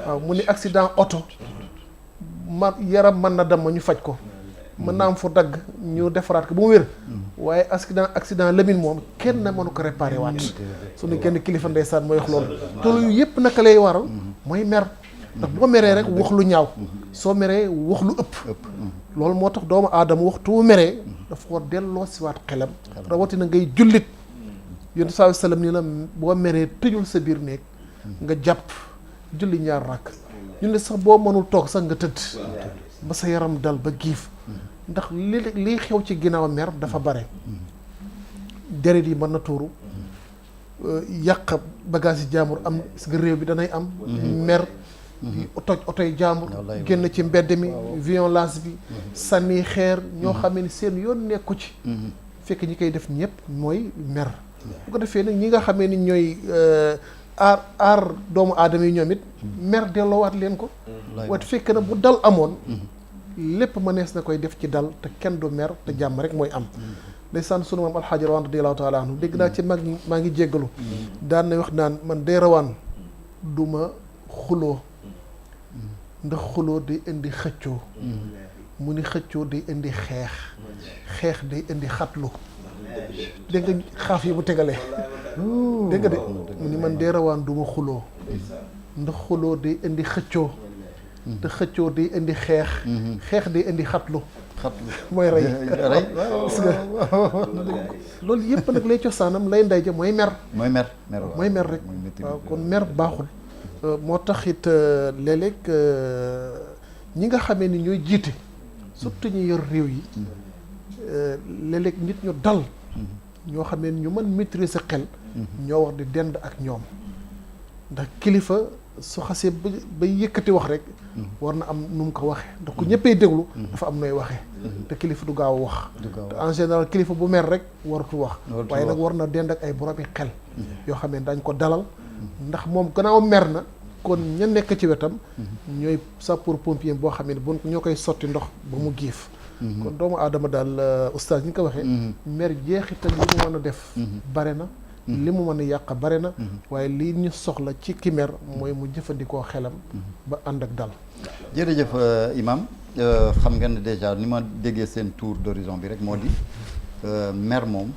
waaw mu ni accident oto yaram mën na dem ñu faj ko mën naa am fu dagg ñu defaraat ko bu mu wér waaye accident Lamine moom kenn mënu ko réparé waat sunu genn kilifa ndeysaan mooy wax loolu te loolu yëpp naka lay waral mooy mer ndax boo meree rek wax lu ñaaw soo meree wax lu ëpp loolu moo tax doomu aadama waxtu wu meree dafa war delloo si waat xelam rawatina ngay jullit yonent saa sallam ni la boo meree tëjul sa biir néeg nga jàpp julli ñaar rakk ñu ne sax boo mënul toog sax nga tëdd ba sa yaram dal ba giif ndax li xew ci ginnaaw mer dafa bare deret yi mën na tuuru yàq bagage yi jaamur am nga réew bi danay am mer toj otoy jaambur génn ci mbedd mi violence bi sànni xeer ñoo xam ne seen yoon nekku ci fekk ñi koy def ñëpp mooy mer bu ko defee nag ñi nga xamee ni ñooy aar doomu aadama yi ñoom it mer delloowaat leen ko wat fekk na bu dal amoon lépp mënees na koy def ci dal te kenn du mer te jàmm rek mooy am ndeysaan sunu maam alxaaji rawaan radiyallaahu taala anhu dégg naa ci mag ñi maa ngi jéggalu daan na wax naan man day rawaan du ma xuloo ndax xuloo day indi xëccoo mu ni xëccoo day indi xeex day indi xatlu dégg nga xaaf yi mu tegalee dégg nga de mu ni man day rawaan du ma xuloo ndax xuloo day indi xëccoo te xëccoo day indi xeex day indi xatlu mooy rey gis nga loolu yëpp nag lay cosaanam lay ndey ja mooy mer rek waaw kon mer baaxul moo tax it léeg-léeg ñi nga xamee ni ñooy jiite surtout ñu yor réew yi léeg-léeg nit ñu dal ñoo xamee ni ñu mën maîtriser xel ñoo war di dend ak ñoom ndax kilifa su xasee ba yëkkati wax rek war na am nu mu ko waxee ndax ku ñëppay déglu dafa am nooy waxee te kilifa du gaaw wax te en général kilifa bu mer rek waratu wax waaye nag war na dend ak ay boromi xel yoo xam ne dañ ko dalal ndax moom gannaaw mer na kon ña nekk ci wetam ñooy sapeur pompier boo xam ne bu ñoo koy sotti ndox ba mu giif kon doomu aadama daal oustaz ñi ko waxee mer jeexital li mu mën a def bare na li mu mën a yàq bare na waaye lii ñu soxla ci ki mer mooy mu jëfandikoo xelam ba ànd ak dal jërëjëf imam xam nga ne déjà ni ma déggee seen tour d'horizon bi rek moo di mer moom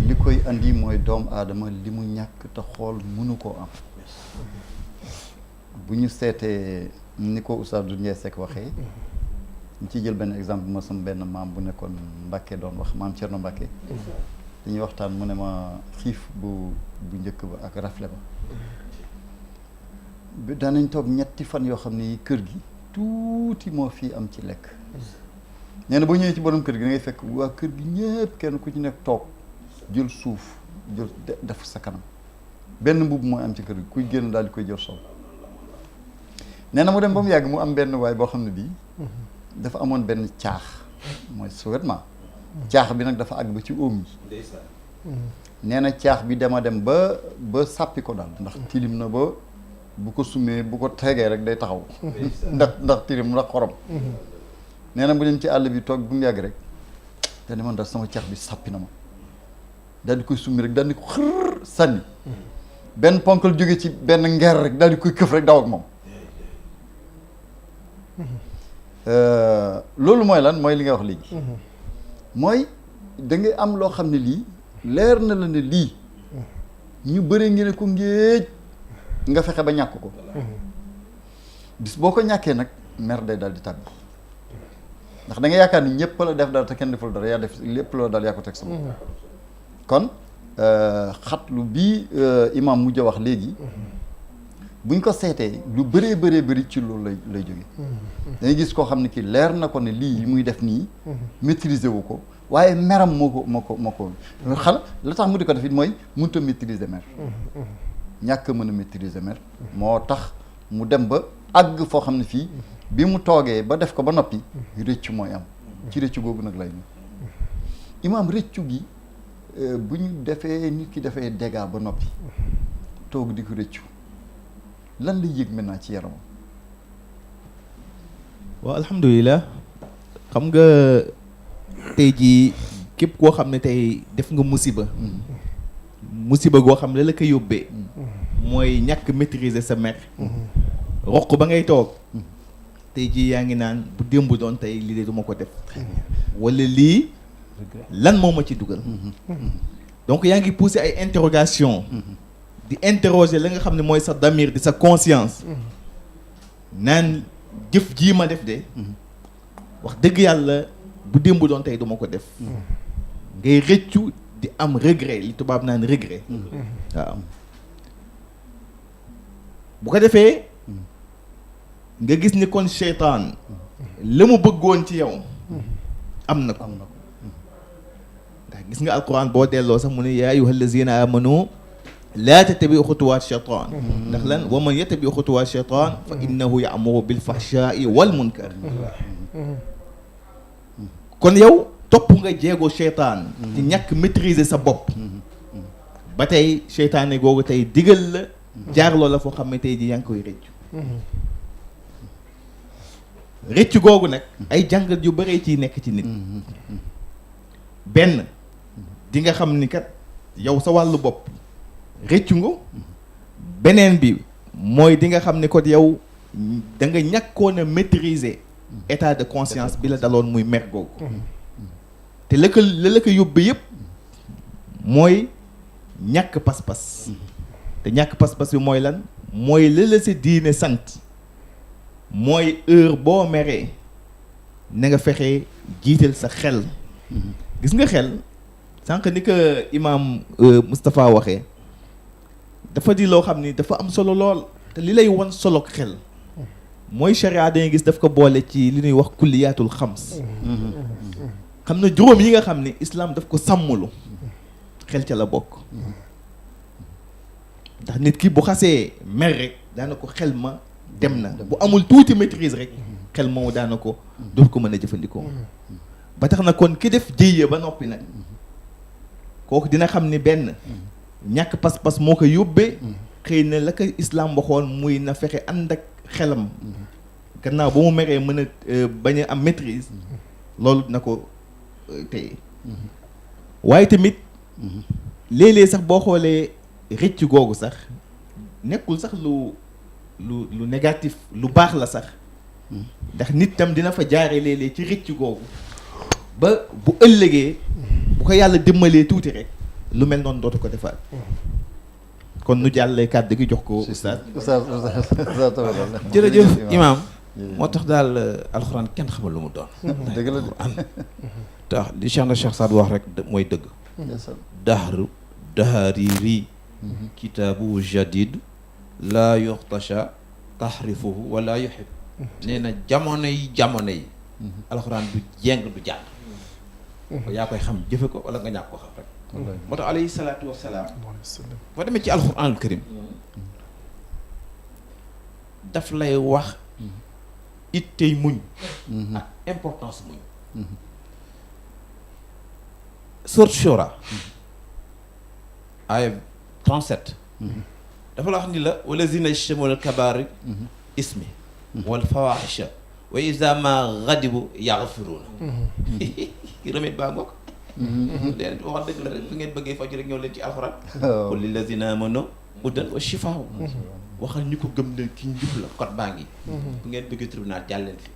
li koy andi mooy doomu aadama li mu ñàkk te xool mënu koo am bu ñu seetee ni ko oustaz Doudou Ndiaye Seck waxee ñu ciy jël benn exemple ma sama benn maam bu nekkoon Mbacke doon wax maam Thierno Mbacke dañuy waxtaan mu ne ma xiif bu njëkk ba ak rafle ba danañ toog ñetti fan yoo xam ne kër gi tuuti moo fii am ci lekk nee na boo ñëwee ci borom kër gi da ngay fekk waa kër gi ñëpp kenn ku ci nekk toog jël suuf jël def sa kanam benn mbubb mooy am ci kër gi kuy génn daal di koy jël sol nee na mu dem ba mu yàgg mu am benn waay boo xam ne bii dafa amoon benn caax mooy sous-vêtement caax bi nag dafa àgg ba ci óom yi nee na caax bi dem ba sàppi ko daal ndax tilim na ba bu ko sumee bu ko tegee rek day taxaw ndax tilim ndax xorom nee na bu dem ci àll bi toog bu mu yàgg rek dane man daal sama caax bi sàppi na ma daal di koy summi rek daal di ko xër sànni benn ponkal jóge ci benn ngeer rek daal di koy këf rek daw ak moom loolu mooy lan mooy li nga wax léegi mooy da ngay am loo xam ne lii leer na la ne lii ñu bëri ngi ne ko ngéej nga fexe ba ñàkk ko bis boo ko ñàkkee nag mer day daal di tàbbi ndax da nga yaakaar ni ñëpp la def dara te kenn deful dara yaa def lépp loolu daal yaa ko teg sama kon xatlu bii imam mujj a wax léegi buñ ko seetee lu bëree bëri ci loolu lay jóge dangay gis koo xam ne kii leer na ko ne lii muy def nii maîtriser wu ko waaye meram moo ko xala la tax mu di ko def it mooy mënut a maîtriser mer ñàkk mën a maîtriser mer moo tax mu dem ba àgg foo xam ne fii bi mu toogee ba def ko ba noppi rëccu mooy am ci rëccu googu nag lay ñu imaam rëccu gi bu ñu defee nit ki defee dégâts ba noppi toog di ko rëccu lan lay yëg maintenant ci yaramam. waaw alhamdulilah xam nga tey jii képp koo xam ne tey def nga musiba goo xam ne la ko yóbbee mooy ñàkk maîtriser sa mer roq ba ngay toog tey jii yaa ngi naan bu démb doon tey lii de duma ko def wala lii lan moo ma ci dugal donc yaa ngi pousser ay interrogation di interroger la nga xam ne mooy sa damir di sa conscience naan jëf jii ma def de wax dëgg yàlla bu démb doon tey duma ko def ngay rëccu di am regret li tubaab naan regret waaw bu ko defee nga gis ni kon seytaan la mu bëggoon ci yow am na ko ndax gis nga alquran boo delloo sax mu ne yaa ayyuha allazina amanu laa tattabi'u xutuwaat shaytaan ndax lan wa man yattabi' xutuwaat shaytaan fa innahu ya'muru bil fahshaa'i wal munkar kon yow topp nga jéego seytaan ci ñàkk maîtriser sa bopp ba tey seytaane googu tey digal la jaarloo la foo xam ne tey ji yaa ngi koy rëccu rëcc googu nag ay jàngat yu bëree ciy nekk ci nit. benn di nga xam ni kat yow sa wàllu bopp rëccu nga. beneen bi mooy di nga xam ni kot yow da nga ñàkkoon a maîtriser état de conscience bi la daloon muy mer googu. te la ko yóbbu yëpp mooy ñàkk pas-pas. te ñàkk pas-pas bi mooy lan mooy la sa diine sant mooy heure boo meree na nga fexe jiital sa xel. gis nga xel sànq ni ko imaam Moustapha waxee dafa di loo xam ni dafa am solo lool te li lay wan solo xel mooy charia dañuy gis daf ko boole ci li ñuy wax kulliyaatul xams. xam na juróom yi nga xam ni islam daf ko sàmmulu xel ca la bokk. ndax nit ki bu xasee mer rek daana ko xel ma dem na bu amul tuuti maîtrise rek xel moomu daana ko dootu ko mën a jëfandikoo. ba tax na kon ki def jéyee ba noppi nag kooku dina xam ni benn ñàkk pas-pas moo ko yóbbee. xëy na la ko islam waxoon muy na fexe ànd ak xelam. gannaaw ba mu meree mën a bañ a am maîtrise. loolu na ko téye. waaye tamit léeg-léeg sax boo xoolee rëcc googu sax nekkul sax lu négatif lu baax la sax. ndax nit tam dina fa jaare léeg-léeg ci rëcc googu ba bu ëllëgee bu ko yàlla dimbalee tuuti rek lu mel noonu dootu ko defaat. kon nu jàllee kàddu gi jox ko oustaz. jërëjëf imaam. moo tax daal alxuraan kenn xamul lu mu doon. dëgg la de. tax li Cheikh na Cheikh Saad wax rek mooy dëgg. dahariri kitaabu jadid laa yuxtasha tahrifuhu wala yuhib. nee na jamono yi alxuraan du jeng du jàng. yaa koy xam jëfe ko wala nga ñàkk ko xam rek. moo tax alayhi salaatu wassalaam boo demee ci alxuraanul karim daf lay wax ittey muñ ak importance muñ. sourate Shura ay 37 dafa la wax ni la walazina yajtanibuna al-kabaa'ira ismi wal fawaahisha wa iza ma ghadibu yaghfiruuna. remède baa ngoog. leen wax dëgg la rek bu ngeen bëggee faju rek ñëw leen ci alxuraan. qul lillazina amanu hudan wa shifaa. waxal ñu ko gëm ne ki njub la code baa ngi. bu ngeen bëggee tribunal jàll leen fi.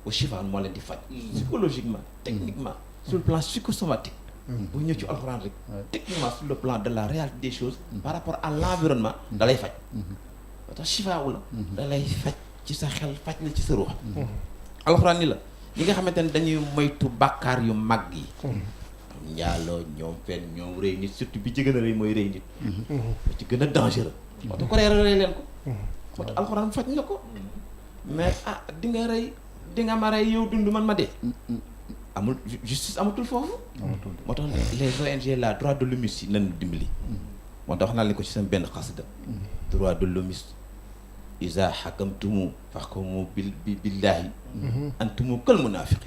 wa shifaa moo leen di faj. psychologiquement techniquement sur le plan psychosomatique. bu ñëw ci alxuraan rek. techniquement sur le plan de la réalité des choses. par rapport à l'environnement da lay faj. moo tax shifaa la. da lay faj ci sa xel faj la ci sa ruux. alxuraan ni la ñi nga xamante ne dañuy moytu bàkkaar yu mag yi. njaaloo ñoom fen ñoom rëy nit surtout bi ci gën a rëy mooy rëy nit. ba ci gën a dangereux. moo tax ko rey leen ko. moo tax alxuraan faj na ko. mais di nga rey di nga ma rey yow dund man ma dee. amul justice amatul foofu. moo tax les ONG la droit de l'homme yi nañu dimbali. moo tax wax naa leen ko ci seen benn xasida droit de l'homme iza hakamtumu fahkumu billahi antumu kal munafiqi.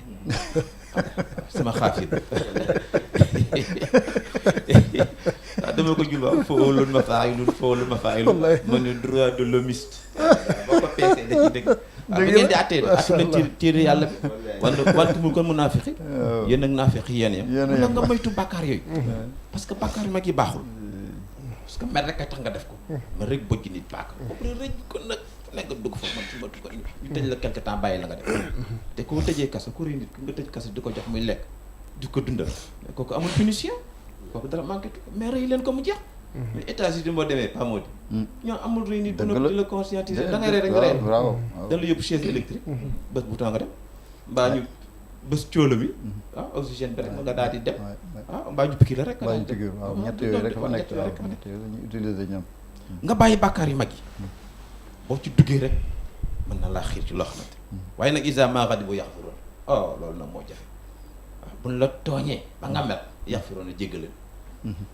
sama xaafir dama ko jul waaw fawlun mafailun ma ne droit de l'hommiste boo ko peesee da ci dëgg bu ngeen di attee attuna téere yàlla bi wantumul kal munafiqi yéen nag naafiq yi yéen yam nga moytu bàkkaar yooyu parce que bàkkaar yu mag yi baaxul. parce que mer rek a tax nga def ko. mer rek bëgg nit paaka. boobu rek ko nag nekk dugg foofu man su ma ko indi. ñu tëj la quelque temps bàyyi la nga def. te koo tëjee kaso ku rëy nit ku nga tëj kaso di ko jox muy lekk di ko dundal mais kooku amul punition kooku dara manqué mais rëy leen ko mu jeex. mais États-Unis boo demee pas moo di. ñoo amul rëy nit bu di la conscientiser da ngay rey rek nga rey. dañ la yóbbu chaise électrique. bés bu temps nga dem mbaa ñu bés cóolo bi oxygène bi rek nga daal di dem mbaa ñu pikir la rek nga daal di dem ñett yooyu rek fa nekk ñett yooyu la ñuy utiliser ñoom nga bàyyi bàkkaar yu mag yi boo ci duggee rek mën na laa xiir ci loo xamante waaye nag isa maa ghadibu yaxfiroon loolu nag moo jafe waaw buñ la tooñee ba nga mer yaxfiroon a jéggaleen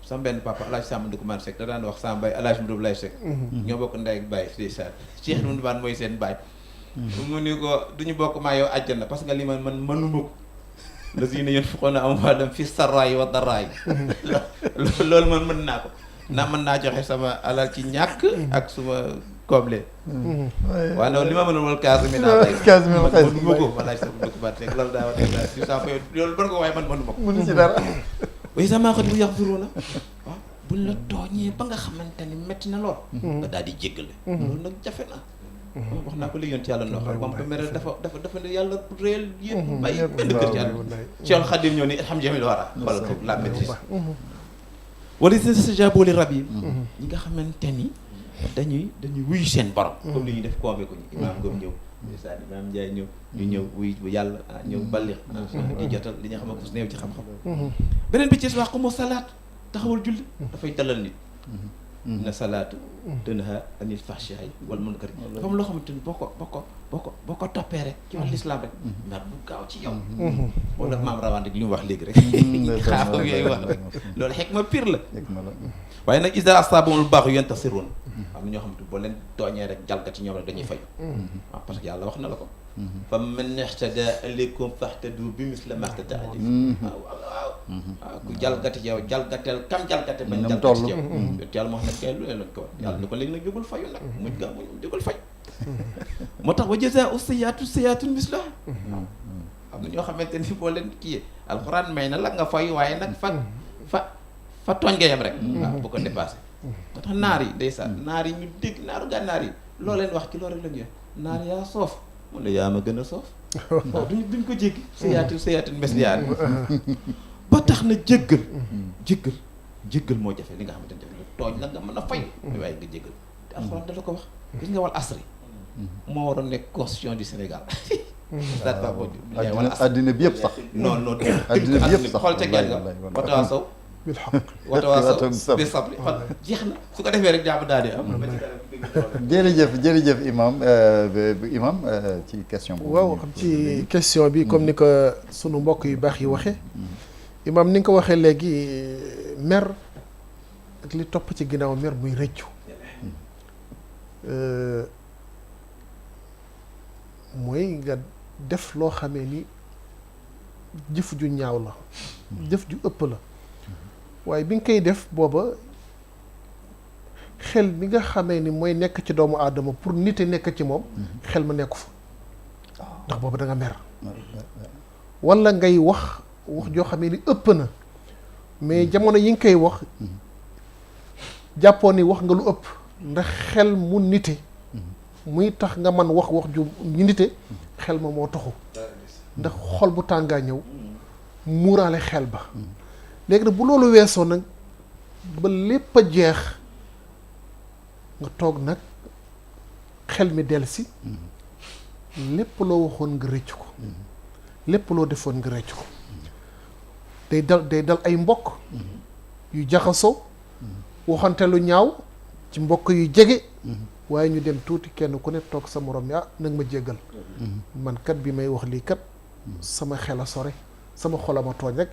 sama benn papa alaaj Samba Ndoukoumane Seck da daan wax sama baay alaaj Mdoub Lay Seck ñoo bokk ndey ak baay ndeysaan Cheikh Ndoumane mooy seen baay mu ni ko duñu bokk maa yow àjjana parce que li man mënuma ko lazina yunfiquna amwaalahum fi sarraa'i wa darraa'i loolu man mën naa ko ndax mën naa joxe sama alal ci ñàkk ak suma kooble waaw non li ma mënoon wal 15 000 laa 15 000 xëy mënu ma ko walaay sa dëkk baat rek loolu daa wax dëgg saa fay loolu mën ko waaye man mënu ma ko mënu ci dara. waaye sama xarit bu yaxfiruuna waaw buñ la tooñee ba nga xamante ni métti na lool nga daal di jéggale loolu nag jafe na wax naa ko léegi yoon ci yàlla noo xam moom ko mere dafa ne yàlla réel yéen bàyyi benn kër ci yàlla Cheikh Khadim ñëw ni alhamdulilah wara wala ko la maîtrise wala si jaboli rab yi ñi nga xamante ni dañuy wuyu seen borom comme li ñuy def koome ko ñu imaam Ngom ñëw ndeysaan imaam Ndiaye ñëw ñu ñëw wuyu bu yàlla ñëw ballix di jotal li nga xam ne ku néew ci xam-xam beneen bi ci wax ko moo salaat taxawal julli dafay dalal nit na salaatu tanha anil fahsha'i wal munkar dafa am loo xamante ni boo ko toppee rek ci wàllu islam rek mer bu gaaw ci yow wala maam rawaan rek li mu wax léegi rek xaaf ak yooyu wax rek loolu xekk ma pire la waaye nag isa asabumul baax yu yantasiroon am na ñoo xamante boo leen tooñee rek jalgati ñoom rek dañuy fayu waaw parce que yàlla wax na la ko fa man ihtada alaykum fahtadu bi misli ma ihtada alaykum waaw ku jalgati yow jalgateel kam jalgate bañ jalgati yow yonent yàlla moo xam ne kay lu leen lañ ko wax yàlla ni ko léegi nag jógul fayu nag muñ gaa muñ jógul fay moo tax wa jazaa'u sayyi'atin sayyi'atun mislaha am na ñoo xamante ni boo leen kii alxuraan may na la nga fayu waaye nag fa tooñ nga yem rek waaw bu ko dépassé moo tax naar yi ndeysaan naar yi ñu dégg naaru gànnaar yi loo leen wax ci loolu rek la ñu naar yaa soof mun la yaa ma gën a soof waaw duñ ko jéggi sayyi'atun misliha ba tax na jéggal moo jafe li nga xamante ne tooñ la nga mën a fay waaye nga jéggal te alxuraan da la ko wax gis nga wal asri moo waroon nekk constitution du Sénégal wala addina bi yëpp sax non addina bi yëpp sax xool ca gerte ga watawaasaw bil haqq watawaasaw bi sabri xool jeex na su ko defee rek jàmm daal di am jërëjëf imam ci question boobu waaw xam ci question bi comme ni ko sunu mbokk yu baax yi waxee imam ni nga ko waxee léegi mer ak li topp ci ginnaaw mer muy rëccu mooy nga def loo xamee ni jëf ju ñaaw la jëf ju ëpp la waaye bi nga koy def booba xel mi nga xamee ni mooy nekk ci doomu aadama pour nit a nekk ci moom xel ma nekku fa ndax booba da nga mer walla ngay wax joo xamee ni ëpp na mais jamono yi nga koy wax jàppoon ni wax nga lu ëpp ndax xel mu nite muy tax nga man wax ju nite xel ma moo taxu ndax xol bu tàngaa ñëw muuraale xel ba léegi nag bu loolu weesoo nag ba lépp a jeex nga toog nag xel mi dellusi lépp loo waxoon nga rëccu ko lépp loo defoon nga rëccu ko day dal ay mbokk yu jaxasoo waxante lu ñaaw ci mbokk yu jege waaye ñu dem tuuti kenn ku ne toog sa morom ni nag ma jéggal man kat bi may wax lii kat sama xel a sore sama xol a ma tooñ rek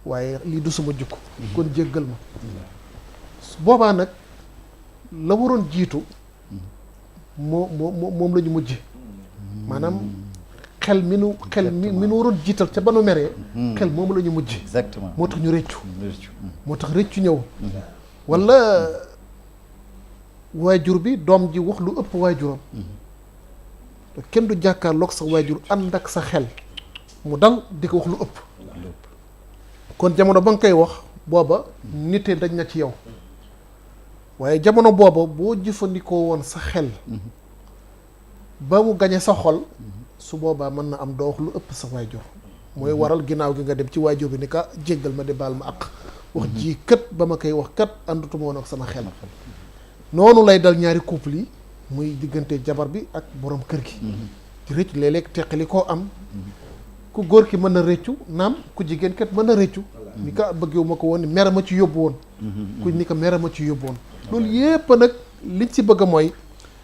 waaye lii du sama jukko kon jéggal ma boobaa nag la waroon jiitu moom la ñu mujje maanaam xel mi nu waroon jiital ca ba nu meree xel moom la ñu mujj exactement moo tax ñu rëccu moo tax rëccu ñëw walla waajur bi doom ji wax lu ëpp waajuram kenn du jàkkaarloog sa waajur ànd ak sa xel mu dal di ko wax lu ëpp kon jamono ba nga koy wax booba nite dañ na ci yow waaye jamono booba boo jëfandikoo woon sa xel ba mu gañe sa xol su boobaa mën na am doo wax lu ëpp sa waajur mooy waral ginnaaw gi nga dem ci waajur bi ni ka jéggal ma de baal ma ak wax ji kat ba ma koy wax kat àndutuma woon ak sama xel noonu lay dal ñaari couple yi muy diggante jabar bi ak borom kër gi ci rëccu léeg-léeg teqali koo am ku góor ki mën na rëccu naam ku jigéen kat mën na rëccu ni ka bëggewu ma ko woon ni mere ma ci yóbbu woon ku ni ko mere ma ci yóbbu woon loolu yépp nag liñ ci bëgg mooy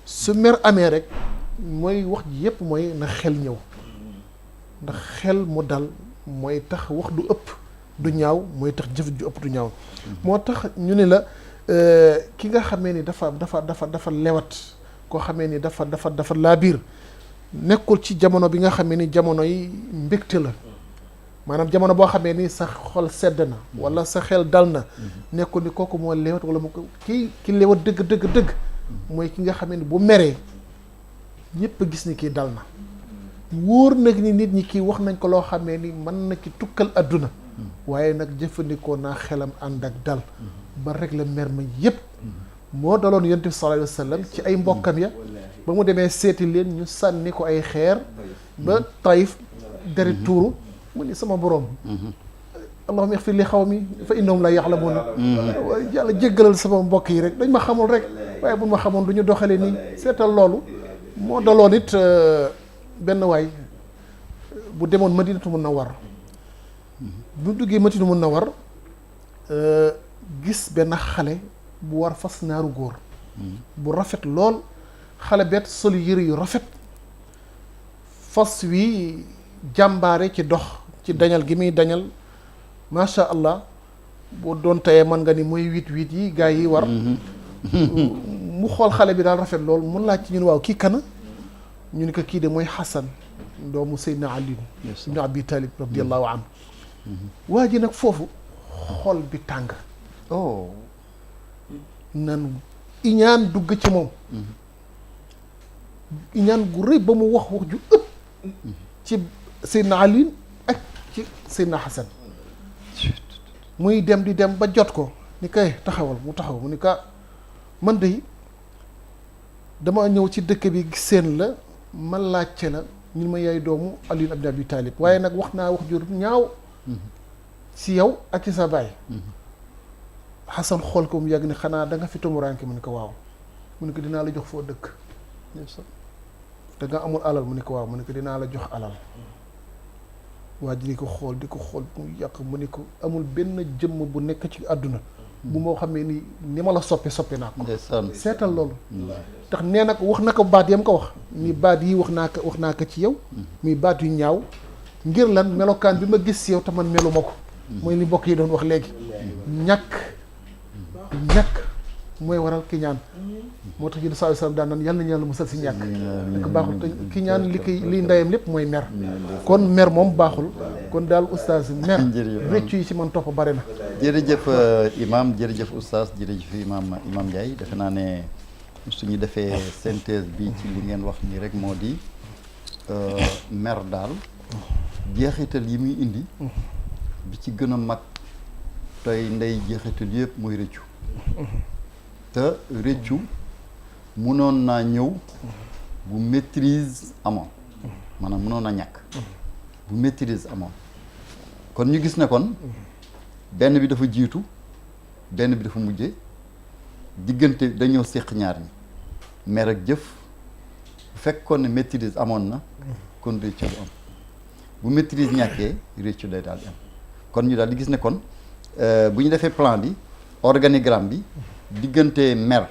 su mer amee rek mooy wax ji yépp mooy na xel ñëw ndax xel mu dal mooy tax wax du ëpp du ñaaw mooy tax jëf ju ëpp du ñaaw moo tax ñu ne la ki nga xamee ni dafa lewat koo xamee ni dafa laabiir nekkul ci jamono bi nga xamee ni jamono yi mbégte la maanaam jamono boo xamee ni sa xol sedd na wala sa xel dal na nekkul ni kooku moo lewat wala mu ko ki lewat dëgg mooy ki nga xamee ni bu meree ñëpp a gis ni kii dal na wóor nag ni nit ñi kii wax nañ ko loo xamee ni mën na ki tukkal adduna waaye nag jëfandikoo naa xelam ànd ak dal ba rek la mer ma yëpp moo daloon yonent bi sallallahu alayhi wa sallam ci ay mbokkam ya ba mu demee seeti leen ñu sànni ko ay xeer ba Taïf deret tuuru mu ni sama borom allahumma ighfir li xawmi fa innahum la yaxlamuun yàlla jéggalal sama mbokk yi rek dañ ma xamul rek waaye bu ma xamoon du ñu doxale nii seetal loolu moo daloon it benn waay bu demoon Madinatu Munawwar bu duggee Madinatu Munawwar gis benn xale bu war fas naaru góor bu rafet lool xale bet solu yëre yu rafet fas wi jàmbaare ci dox ci dañal gi muy dañal macha allah boo doon tayee mën nga ni mooy 8-8 yi gars yi war mu xool xale bi daal rafet lool mun laaj ci ñun waaw kii kana ñu ni ko kii de mooy Xasan doomu Seydina Ali ibn Abi Talib radiallahu anhu waa ji nag foofu xol bi tàng nan iñaan dugg ci moom iñaan gu rëy ba mu wax ju ëpp ci Seydina Ali ak ci Seydina Xasan muy dem di dem ba jot ko ni kay taxawal mu taxaw mu ni ka man de dama ñëw ci dëkk bi seen la ma laajte la ñu ma yaay doomu Ali ibn Abi Talib waaye nag wax naa wax ju ñaaw ci yow ak ci sa baay Xasan xool ko mu yàgg ni xanaa da nga fi tumuraanke mu ni ko waaw mu ni ko dinaa la jox foo dëkk da nga amul alal mu ni ko waaw mu ni ko dinaa la jox alal waa ji di ko xool mu yàq mu ni ko amul benn jëmm bu nekk ci àdduna bu moo xamee ni ma la soppi naa ko seetal loolu tax nee na ko wax na ko baat yam ko wax ni baat yi wax naa ko ci yow muy baat yu ñaaw ngir lan melokaan bi ma gis ci yow te man melu ma ko mooy li mbokk yi doon wax léegi ñàkk mooy waral ki ñaan moo tax sallallahu alayhi wasallam daan naan yàlla nañu yàlla musal si ñàkk ko baaxul te ki ñaan li ndeyam lépp mooy mer kon mer moom baaxul kon daal oustaz mer réccu yi ci man topp bare na jërëjëf imam jërëjëf oustaz jërëjëf imam Ndiaye defe naa ne suñu defee synthèse bi ci li ngeen wax nii rek moo di mer daal jeexital yi muy indi bi ci gën a mag tey ndey jeexital yëpp mooy rëccu te rëccu mënoon naa ñëw bu maîtrise amoon maanaam mënoon na ñàkk bu maîtrise amoon kon ñu gis ne kon benn bi dafa jiitu benn bi dafa mujje diggante dañoo séq ñaar ñi mer ak jëf bu fekkoon ne maîtrise amoon na kon rëccu du am bu maîtrise ñàkkee rëccu day daal di am kon ñu daal di gis ne kon bu ñu defee plan bi organigramme bi diggante mer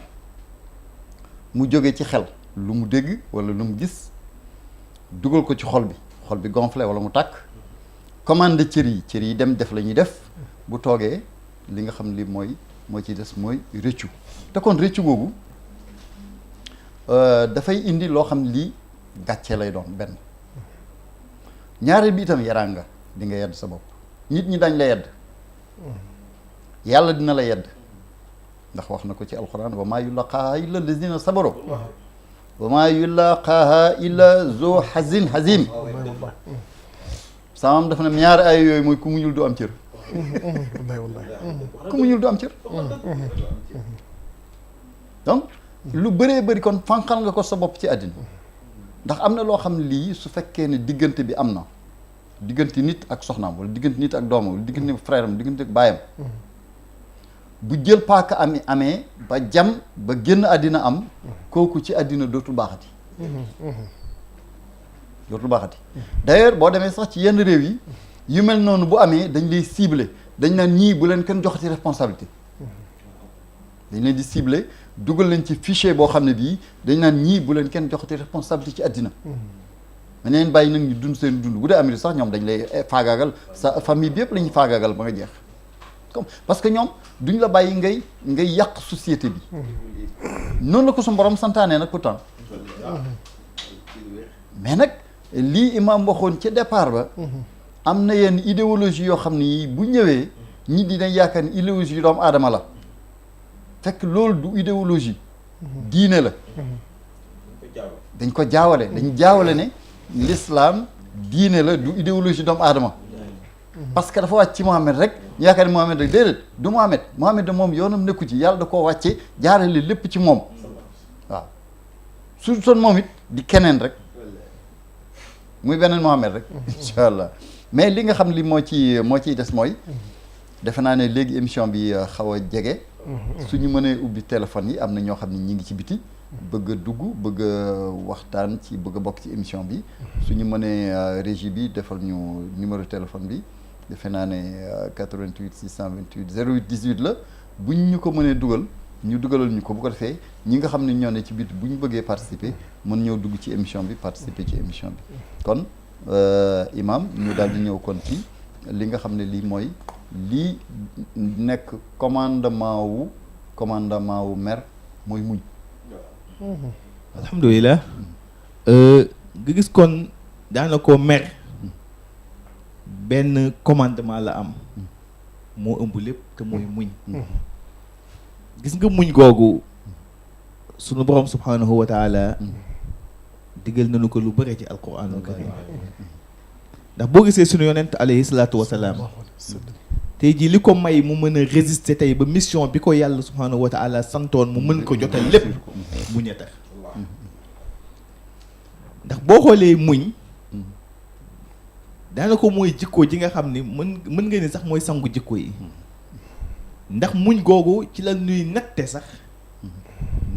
mu jóge ci xel lu mu dégg wala lu mu gis dugal ko ci xol bi gonflé wala mu tàkk commande cër yi dem def la ñuy def bu toogee li nga xam li moo ci des mooy rëccu te kon rëccu googu dafay indi loo xam lii gàcce lay doon benn ñaareel bi itam yaraanga di nga yedd sa bopp nit ñi dañ la yedd yàlla dina la yedd ndax wax na ko ci alquran wa maa yulaqaaha illa allazina sabaru wa maa yulaqaaha illa zo hazin hazim samam dafa ne ñaari ay yooyu mooy ku muñul du am cër ku muñul du am cër donc lu bëree bëri kon fanqal nga ko sa bopp ci àddina ndax am na loo xam lii su fekkee ne diggante bi am na diggante nit ak soxnaam wala diggante nit ak doomam wala diggante frère am diggante ak baayam bu jël paaka amee ba jam ba génn àddina am kooku ci àddina dootul baaxati d'ailleurs boo demee sax ci yenn réew yi yu mel noonu bu amee dañ lay cibler dañ naan ñii bu leen kenn joxati responsabilité dañ leen di cibler dugal leen ci fichier boo xam ne bii dañ naan ñii bu leen kenn joxati responsabilité ci àddina dañ leen bàyyi nag ñu dund seen dund bu dee Amérique sax ñoom dañ lay faagaagal sa famille bi yëpp la ñuy faagaagal ba nga jeex comme parce que ñoom duñ la bàyyi ngay yàq société bi noonu la ko suñu borom santaane nag pourtant mais nag lii imam waxoon ca départ ba am na yenn idéologie yoo xam ne bu ñëwee ñi dinañ yaakaar ni idéologie doomu aadama la fekk loolu du idéologie diine la dañ ko jaawale dañ jaawale ne l'islam diine la du idéologie doomu aadama parce que dafa wàcc ci Mohamed rek ñu yaakaar ne Mohamed rek déedéet du Mohamed moom yoonam nekku ci yàlla da koo wàcce jaarale lépp ci moom waaw su son moom it di keneen rek muy beneen Mohamed rek incha allah mais li nga xam li moo ciy des mooy defe naa ne léegi émission bi xaw a jege suñu mënee ubbi téléphone yi am na ñoo xam ne ñi ngi ci biti bëgg a dugg bëgg a waxtaan ci bëgg a bokk ci émission bi suñu mënee régie bi defal ñu numéro téléphone bi defe naa ne 88 628 08 18 la buñ ñu ko mënee dugal ñu dugalal ñu ko bu ko defee ñi nga xam ne ñoo ne ci biti bu ñu bëggee participer mën ñëw dugg ci émission bi participer ci émission bi kon imam ñu daal di ñëw kon ci li nga xam ne lii mooy lii nekk commandement wu mer mooy muñ. alhamdulilah nga gis kon daana ko mer benn commandement la am moo ëmb lépp te mooy muñ gis nga muñ googu sunu borom subhanahu wa taala digal nañu ko lu bëre ci alquranul karim ndax boo gisee sunu yonent alayhi salaatu wasalaam tey jii li ko may mu mën a résister tey ba mission bi ko yàlla subhanahu wa taala santoon mu mën ko jotal lépp muñ a tax ndax boo xoolee muñ daanaka mooy jikko ji nga xam ni mën nga ni sax mooy sangu jikko yi ndax muñ googu ci la ñuy natte sax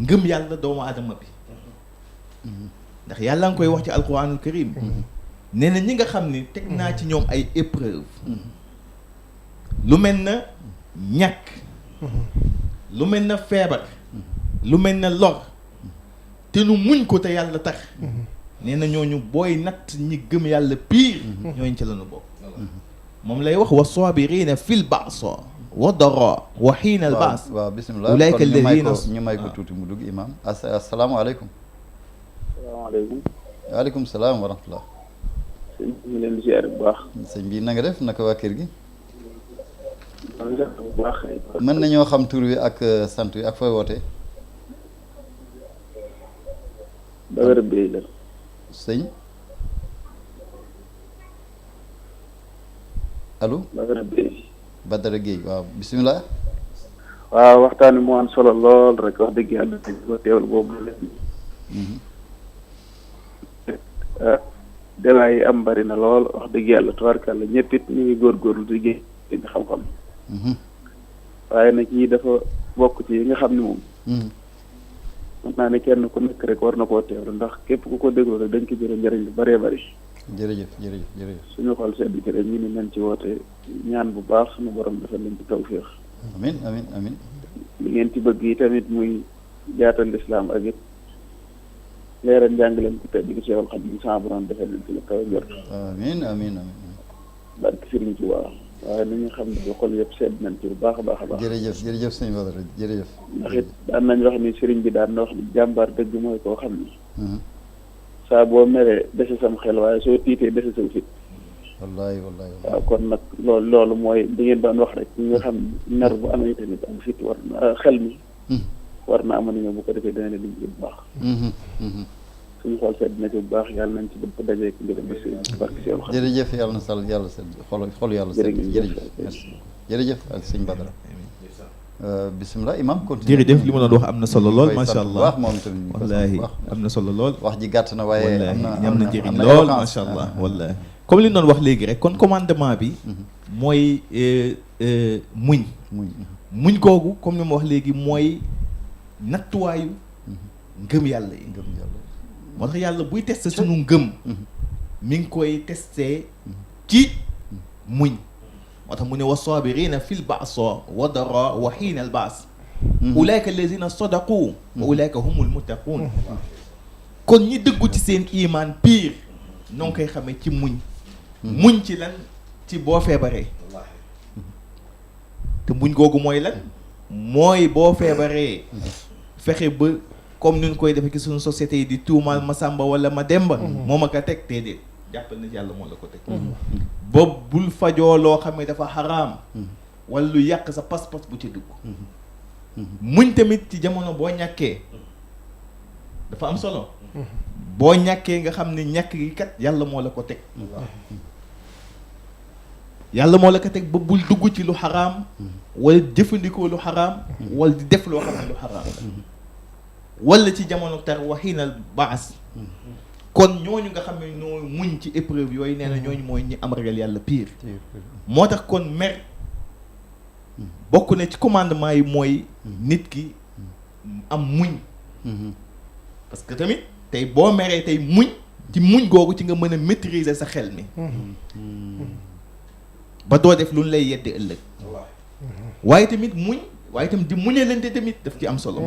ngëm yàlla doomu aadama bi ndax yàlla nga koy wax ci alquranul karim nee na ñi nga xam ni teg naa ci ñoom ay épreuve lu mel na ñàkk lu mel na feebar lu mel na lor te nu muñ ko te yàlla tax nee na ñooñu booy natt ñi gëm yàlla pire ñooñu ci la ñu bokk moom lay wax wa sabirina fil ba'sa wa dara wa xiina al ba's waaw bismillah ulaika kon alladina ñu may ko tuuti mu dugg imam asalaamaaleykum salaamaaleykum. waaleykum salaam wa rahmatullah sëñ bi ñu leen di ziar bu baax. sëñ bi na nga def naka waa kër gi maa ngi ziar bu baax. mën nañoo xam tur wi ak sant wi ak fooy wootee Badara Bey la. sëñ allo Badara Bey. Badara Gueye waaw bismillah waaw waxtaan wi moo am solo lool rek wax dëgg yàlla dañ ko teewal boobu la débat yi am bari na lool wax dëgg yàlla tubaarkàlla ñëpp it ñu ngi góorgóorlu di génn xam-xam. waaye nag yii dafa bokk ci yi nga xam ne moom. mën naa ne kenn ku nekk rek war na koo teewlu ndax képp ku ko déglu rek dañ ko jëlee njëriñ lu bëree bëri. jërëjëf jërëjëf jërëjëf suñu xol sedd ci rek ñu ni nañ ci woote ñaan bu baax suñu borom defal leen ci tawféex. amin amin amin li ngeen ci bëgg yi tamit muy jaatal lislaam ak it leeral njàngaleem ci tedd gi Seexul Xadiim sa borom defal leen ci la kaw njort. amin amin amin barke Sëriñ Tuubaa waaye nañu xam ne xol yëpp sedd nañ ci bu baax a baax a baax. jërëjëf jërëjëf sëñ Badara jërëjëf ndax it daan nañ wax ni sëriñ bi daan na wax ni jàmbaar dëgg mooy koo xam ni saa boo meree dese sam xel waaye soo tiitee dese sam fit. wallahi wallahi waaw kon nag loolu mooy di ngeen doon wax rek ñi nga xam mer bu amee tamit am fit war na xel mi war na ama ni bu ko defee dana leen liggéey bu baax suñu xool sedd na ci bu baax yàlla nañ ci dëpp dajee ki ngërëm si barke si yoon jërëjëf yàlla na sal yàlla sedd xol yàlla sedd jërëjëf merci jërëjëf ak sëñ Badara bisimilah imam continue jërëjëf li ma doon wax am na solo lool macha allah wax moom tamit wallahi am na solo lool wax ji gàtt na waaye am na njëriñ lool macha allah wallahi comme li ñu doon wax léegi rek kon commandement bi mooy muñ googu comme ni ma wax léegi mooy nattuwaayu ngëm yàlla yi moo tax yàlla buy testé sunu ngëm mi ngi koy testé ci muñ moo tax mu ne wa sabirina fil ba'sa wa dara wa xiina al ba's ulaika allazina sadaqu wa ulaika humul muttaqun kon ñi dëggu ci seen iman pire noo ngi koy xamee ci muñ ci lan ci boo feebaree te muñ googu mooy lan mooy boo feebaree fexe ba comme ni ñu koy defee ci suñu société yi di tuumaal ma sàmba wala ma demba moo ma ko teg déedéet jàppal na yàlla moo la ko teg ba bul fajoo loo xam ne dafa xaraam wala lu yàq sa pas-pas bu ci dugg muñ tamit ci jamono boo ñàkkee dafa am solo. boo ñàkkee nga xam ne ñàkk gi kat yàlla moo la ko teg. yàlla moo la ko teg ba bul dugg ci lu xaraam. wala jëfandikoo lu xaraam. wala di def loo xam ne lu xaraam la. wala ci jamono tar waxiinal baas. kon ñooñu nga xam ne ñoo muñ ci épreuve yooyu nee na ñooñu mooy ñi am ragal yàlla pire. moo tax kon mer bokk na ci commandement yi mooy nit ki am muñ. parce que tamit tey boo meree tey muñ ci muñ googu ci nga mën a maîtriser sa xel mi. ba doo def lu ñu lay yedde ëllëg. waaye tamit muñ waaye tamit di muñalante tamit daf ci am solo.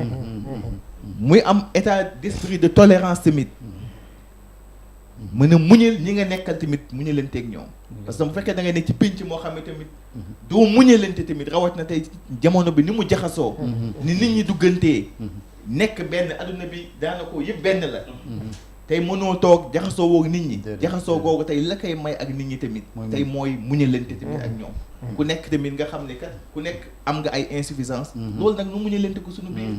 muy am état d'esprit de tolérance tamit. mën a muñal ñi nga nekkal tamit muñalanteeg ñoom. parce que bu fekkee da ngay nekk ci pénc moo xam ne tamit doo muñalante tamit rawat na tey jamono bi ni mu jaxasoo. ni nit ñi duggantee. nekk benn adduna bi daanaka yëpp benn la. tey mënoo toog jaxasoo woog nit ñi. jaxasoo googu tey la koy may ak nit ñi tamit. tey mooy muñalante tamit ak ñoom. ku nekk tamit nga xam ne kat ku nekk am nga ay insuffisance. loolu nag nu muñalante ko suñu biir.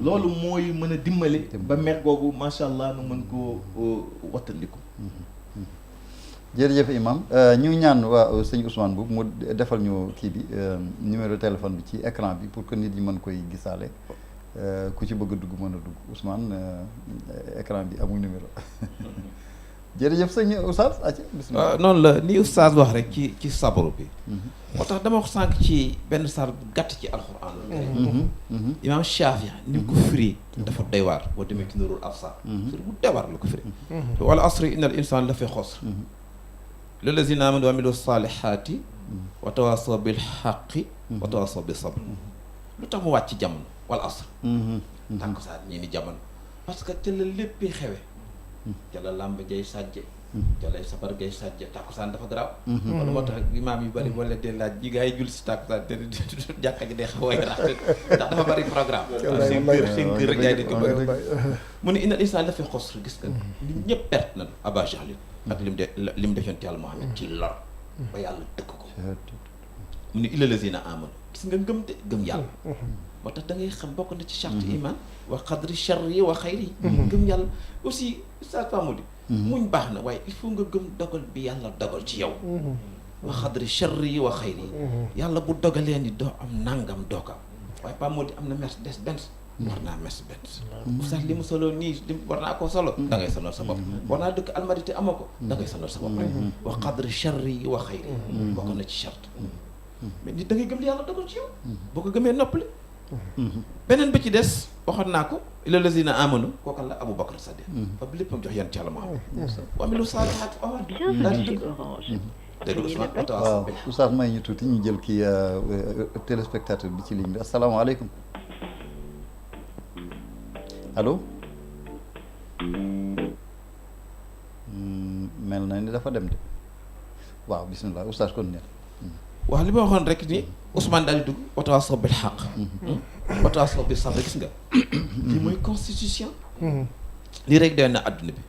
loolu mooy mën a dimbale. ba mer googu macha allah nu mën koo wattandiku. jërëjëf imam ñu ñaan waa sëñ Ousmane boobu mu defal ñu kii bi numéro téléphone bi ci écran bi pour que nit ñi mën koy gisaale. ku ci bëgg a dugg mën a dugg Ousmane écran bi amul numéro jërëjëf sëñ Oustaz aca bismillah. noonu la ni Oustaz wax rek ci sabru bi. moo tax dama wax sànq ci benn saar bu gàtt ci alxuraan la. imaam Shaafi ni mu ko firi dafa doy waar boo demee ci Nuurul Absaar. firi bu doy waar la ko firi. wal asri innal insaana la fi xusr. lillaziina aamanu wa amilu saalihaati. wa tawaasaw bil haqqi. wa tawaasaw bis sabr. lu tax mu wàcc ci jamono. wal asr tàkkusaan ñii ni jamono parce que ca la léppi xewe ca la làmb jay sàjje ca lay sabar gay sàjje tàkkusaan dafa garaaw loolu moo tax imaam yu bëri wala dee laaj yi gaa yi jul si tàkkusaan te jàkka ji day xaw a rax ndax dafa bëri programme seen kër rek yaay dañ ko bëri mu ne innal insaana la fi xusr gis nga nit ñëpp perte nañu Aba Jahlin ak lim defoon ci Yàlla Muhammad ci lor ba yàlla dëkk ko mu ne illa lazina amanu gis nga ngëm de gëm yàlla moo tax da ngay xam bokk na ci charte iman wa qadri sharri wa xayri gëm yàlla aussi sa famudi muñ baax na waaye il faut nga gëm dogal bi yàlla dogal ci yow wa qadri sharri wa xayri yàlla bu dogalee ni doo am nangam doo ko am waaye pamodi am na Mercedes Benz war naa Mercedes Benz sax li mu solo nii li war naa koo solo da ngay sonal sa bopp war naa dëkk almadité amoo ko da ngay sonal sa bopp rek wa qadri sharri wa xayri bokk na ci charte mais nit da ngay gëm li yàlla dogal ci yow boo ko gëmee noppali beneen bi ci des waxoon naa ko illa lazina amanu kooku la Abu Bakar Sadiq fa bi léppam jox yan ci Yàlla Muhammad wa amilu saalihaat daal di dégg waaw Oustaz may ñu tuuti ñu jël kii téléspectateur bi ci ligne bi asalaamaaleykum allo mel na ni dafa dem de waaw bismillah Oustaz kon ne waaw li ma waxoon rek ni Ousmane daal di dugg wa tawaasaw bil haqq wa tawaasaw bis sabr gis nga lii mooy constitution lii rek doy na adduna bi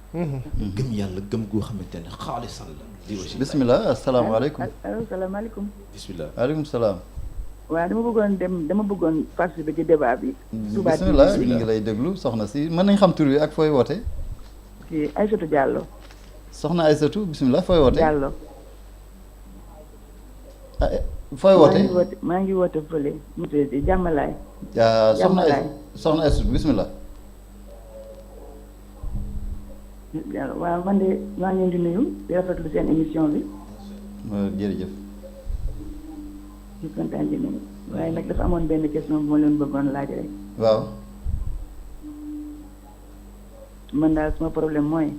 gëm yàlla gëm goo xamante ne xaalisan la lii aussi bismillah asalaamaaleykum asalaamaaleykum bismillah waaleykum salaam waaw dama bëggoon participer ci débat bi bismillah ñu ngi lay déglu soxna si mën nañ xam tur bi ak fooy woote ci Aïssatou Diallo soxna Aïssatou bismillah fooy woote Diallo fooy woote maa ngi woote fële mu tudd Jàmmalaay soxna Aïssatou bismillah waaw man de maa ngi leen di nuyu di rafetlu seen émission bi jërëjëf di kontaan ci nuyu waaye nag dafa amoon benn question bu ma leen bëggoon laaj rek waaw man daal sama problème mooy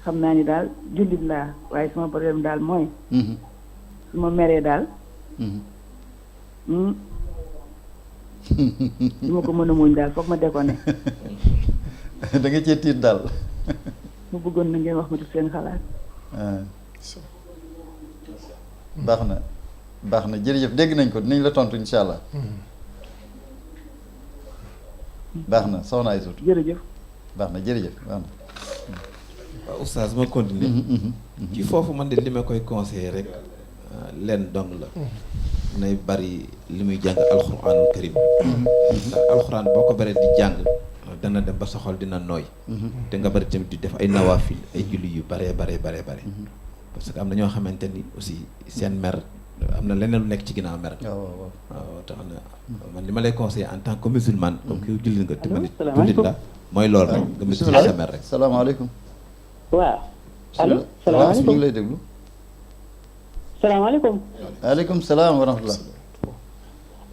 xam naa ni daal jullit laa waaye sama problème daal mooy su ma meree daal du ma ko mën a muñ daal foog ma déconné da nga cee tiit daal mu bëggoon na ngeen wax ma ci seen xalaat baax na jërëjëf dégg nañ ko dinañ la tontu insha allah baax na soxna Aïssatou jërëjëf baax na jërëjëf baax na waaw oustaz ma continuer ci foofu man de li ma koy conseiller rek leen dong la nay bari li muy jàng alxuraanul karim ndax alxuraan boo ko baree di jàng dana dem ba sa xol dina nooy te nga bari tamit di def ay nawaafil ay julli yu bare parce que am na ñoo xamante ni aussi seen mer am na leneen lu nekk ci ginnaaw mer waaw tax na man li ma lay conseiller en tant que musulman comme que julli nga te man it jullit la mooy loolu rek nga maîtriser sa mer rek. salaamaaleykum. waaw allo ñu salaamaaleykum ngi lay déglu. salaamaaleykum. waaleykum salaam wa rahmatulah.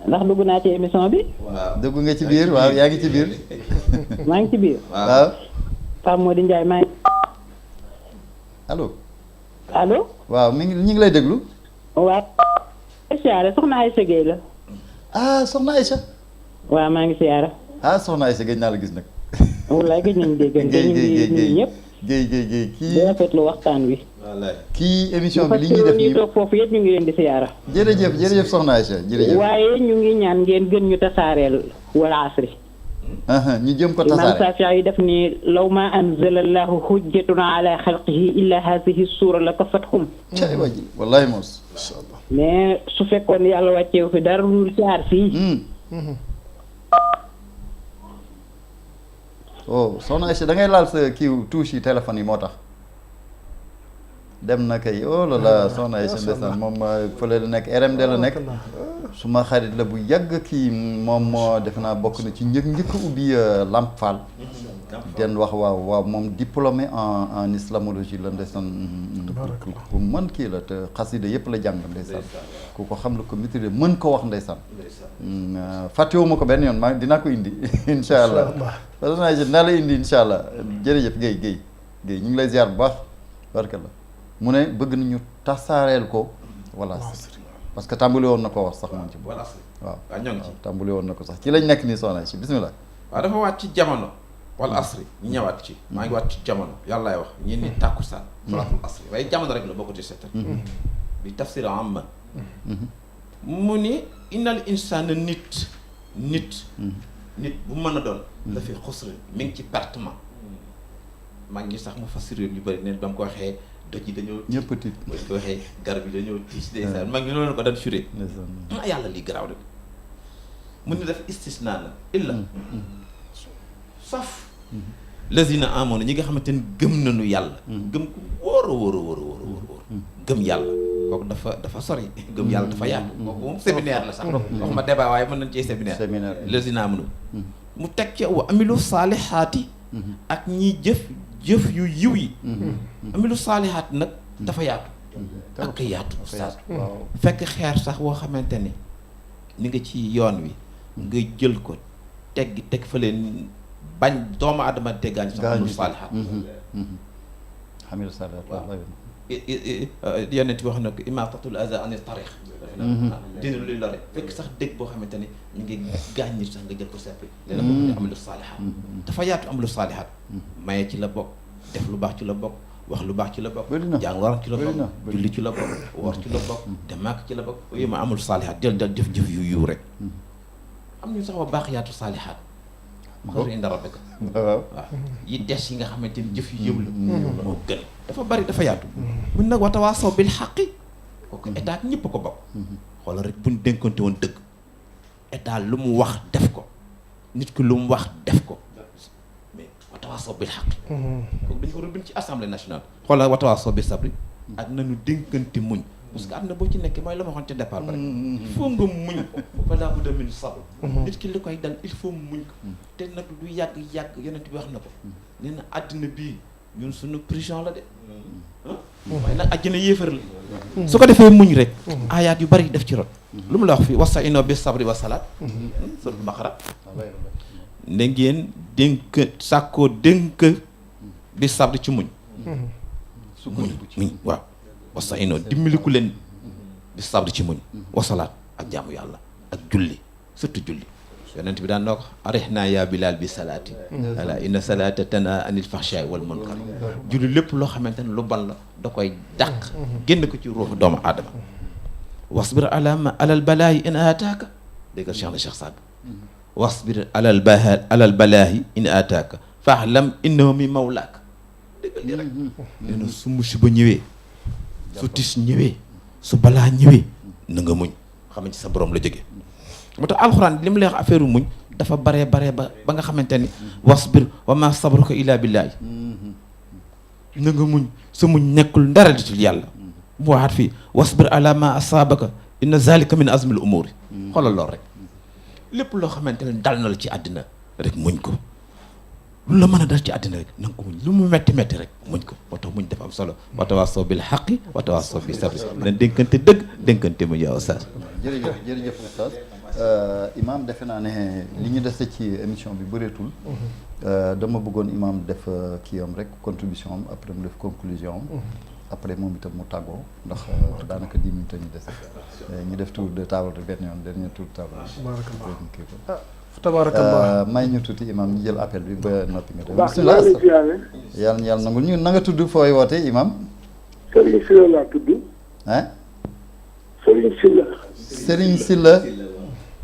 ndax dugg naa ci émission bi. waaw dugg nga ci biir waaw yaa ngi ci biir. maa ngi ci biir. waaw. Pape Mody Ndiaye maa ngi. allo. allo. waaw mi ngi ñu ngi lay déglu. waaw. siyaare soxna Aïssa Gueye la. ah soxna Aïssa. waaw maa ngi siyaare. ah soxna Aïssa gëj naa la gis nag. wallaay gëj nañu déggante ñu ngi nuyu ñëpp. Guèye kii di rafetlu waxtaan wi. wallaay kii émission bi li ñuy def ñuy nii toog foofu yëpp ñu ngi leen di siyaara. jërëjëf soxna Aïssa jërëjëf. waaye ñu ngi ñaan ngeen gën ñu tasaareel wal asri. ñu jëm ko Imam tasaare. Safii yi def ni law ma anzala allahu hujjatun ala xalqihi illa hadihi suura la kafathum. cay waji wallahi moos. mais su fekkoon yàlla wàcceewu fi dara lu jaar fii. oh soxna Aïssa da ngay laal sa kiiw touche yi téléphone yi moo tax. dem na kay oh là là soxna Aïssa ndeysaan moom fële la nekk RMD la nekk. suma xarit la bu yàgg kii moom moo defe naa bokk na ci njëkk ubbi Lamp Fall. den wax waaw moom diplômé en islamologie la ndeysaan. ku mën kii la te xasida yëpp la jàng ndeysaan. ku ko xam la ko maîtriser mën ko wax ndeysaan. fàttewuma ko benn yoon maa dinaa ko indi incha allah. soxna Aïssa dinaa la indi incha allah jërëjëf Guèye ñu ngi lay ziar bu baax barkalla mu ne bëgg nañu tasaareel ko voilà. parce que tàmbali woon na ko wax sax moom ci wala waaw ñoo ngi ci tàmbali woon na ko sax ci lañ nekk nii soxna si bismillah. waaw dafa wàcc ci jamono wala asri ñu ñëwaat ci maa ngi wàcc ci jamono yàllaay wax ñi ni tàkkusaan salaatul asri waaye jamono rek la boo ko ci seetal bi tafsir amma mu ni innal insaana nit bu mën a doon la fi xusri mi ngi ci pertement maa ngi sax mu fassir yu bëri neen ba mu ko waxee doj yi dañoo ñëpp tiit ba ko waxee garab yi dañoo tiis ndeysaan mag ñi noonu ko daan suré yàlla lii garaaw de mun ni def istisna la illa saf lazina amoon ñi nga xamante ni gëm nañu yàlla gëm ko wóor gëm yàlla kooku dafa sori gëm yàlla dafa yaatu kooku moom séminaire la sax waxuma débat waaye mën nañ cee séminaire lazina amoon mu teg ci wa amilu saalihaati ak ñi jëf yu yiw yi amilu saalihaat nag dafa yaatu ak yaatu oustaz fekk xeer sax woo xamante ni ni nga ci yoon wi nga jël ko teg fa leen bañ doomu adama teggaañ sax amilu saalihaat amilu saalihaat yonent bi wax na ko imaatatul aza anil tariq dina luy lore fekk sax dégg boo xamante ni ñu ngi gaañ nit sax nga jël ko seppi leen bokk ni amalu saalihaat dafa yaatu amalu saalihaat maye ci la bokk def lu baax ci la bokk wax lu baax ci la bokk jàng war ci la bokk julli ci la bokk woor ci la bokk dem màkk ci la bokk yooyu ma amul saalihaat jël jëf yu yiw rek am ñu sax wa baax yaatu saalihaat xawri inda rabbika waaw yi des yi nga xamante ni jëf yu yiw la moo gën dafa bari dafa yaatu mun nag watawaasaw bil xaqi kooku état ñëpp ko bokk xoolal rek buñ dénkante woon dëgg état lu mu wax def ko nit ki lu mu wax def ko mais watawaasaw bil xaqi kooku dañu ko war a bind ci assemblée nationale xoolal watawaasaw bil sabri ak nañu dénkante muñ parce que àdduna boo ci nekkee mooy la ma waxoon ca départ ba rek il faut nga muñ ko balaa bu demin sabr nit ki li koy dal il faut muñ ko te nag du yàgg yonent bi wax na ko nee na àddina bii ñun suñu prison la de waaye nag àjjana yéefar la su ko defee muñ rek aayaat yu bari def ci rot lu mu la wax fii wasta'inu bis sabri was salaat suratul baqara ne ngeen sàkkoo dénk bi sabri ci muñ muñ waaw wasta'inu dimbaliku leen bi sabri ci muñ wasalaat ak jaamu yàlla ak julli surtout julli yonent bi daan noo ko arihna ya bilal bi salaati ala inna salaata tana anil fahshaai wal munkar julli lépp loo xamante ne lu bon la da koy dàq génn ko ci ruuxu doomu aadama wasbir alal balaayi in aataaka dégg nga Cheikh na Cheikh Saad wasbir alal balaayi in aataaka fahlam innahu mi mawlaak dégg li rek nee na su musiba ñëwee su tis ñëwee su balaa ñëwee na nga muñ xam ci sa borom la jógee moo tax alxuraan li mu lay wax affaire muñ dafa baree ba nga xamante ni wasbir wa ma sabruka illa billahi na nga muñ sa muñ nekkul dara di ci yàlla bu waxaat fii wasbir ala ma asaabaka inna zalika min azmil umuri xoolal lool rek lépp loo xamante ne dal na la ci àddina rek muñ ko lu la mën a dal ci àddina rek na nga ko muñ lu mu metti rek muñ ko moo tax muñ dafa am solo wa tawaasaw bil haqqi wa tawaasaw bis sabri na dénkante dëgg dénkante mu yow Oustaz. jërëjëf Oustaz Imaam defe naa ne li ñu dese ci émission bi bëreetul. dama bëggoon Imaam def kii am rek contribution am après mu def conclusion am. après moom itam mu tàggoo ndax daanaka 10 minutes ñu dese ñu def tour de table de benn yoon dernier tour de table. ah tabaarakallah may ñu tuuti Imaam ñu jël appel bi ba noppi nga def. bisimilah yàlla na yàlla nangul ñu na nga tudd fooy woote Imaam. Serigne Sylla laa tudd. ah. Serigne Sylla. Serigne Sylla.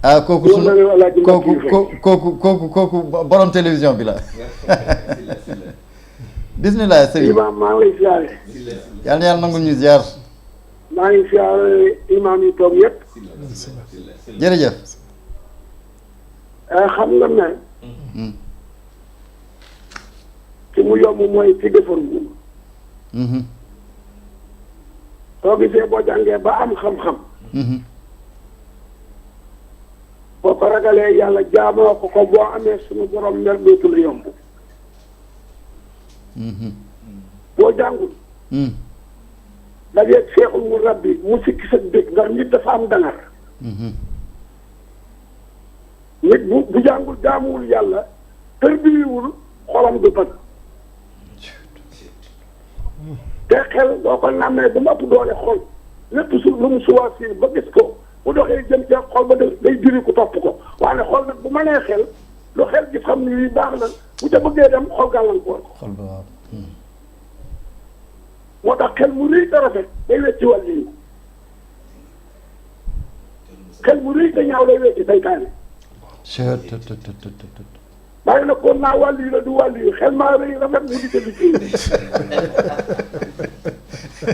ah kooku sunu kooku borom télévision bi la. bismillah Serigne. Imaam maa ngi lay ziare. yal na yàlla nangul ñu ziar. maa ngi ziare imaam yi toog yëpp. jërëjëf. xam nga ne. ci mu yomb mooy ci defaru. soo gisee boo jàngee ba am xam-xam. boo ko ragalee yàlla jaamoo ko boo amee suñu borom mer dootul yomb. boo jàngul. dajeeg seexul mu rabbi mu sikki sa dëkk ndax nit dafa am dangar. nit bu jàngul jaamuwul yàlla tërbiwul xolam du toj. te xel boo ko nàmmee ba mu ëpp doole xol lépp su lu mu suwaasiir ba gis ko bu doxee jëm ca xol ba day diri ko topp ko waaye xol nag bu mënee xel lu xel gi xam ni lii baax na bu ca bëggee dem xol gàllankoor ko. xol ba waaw. moo tax xel mu rëy te rafet day wecci wàll yi xel mu rëy te ñaaw day wecci saytaane. bàyyi na kon naa wàll yi la du wàll yi xel maa rëy rafet mu di ca liggéey.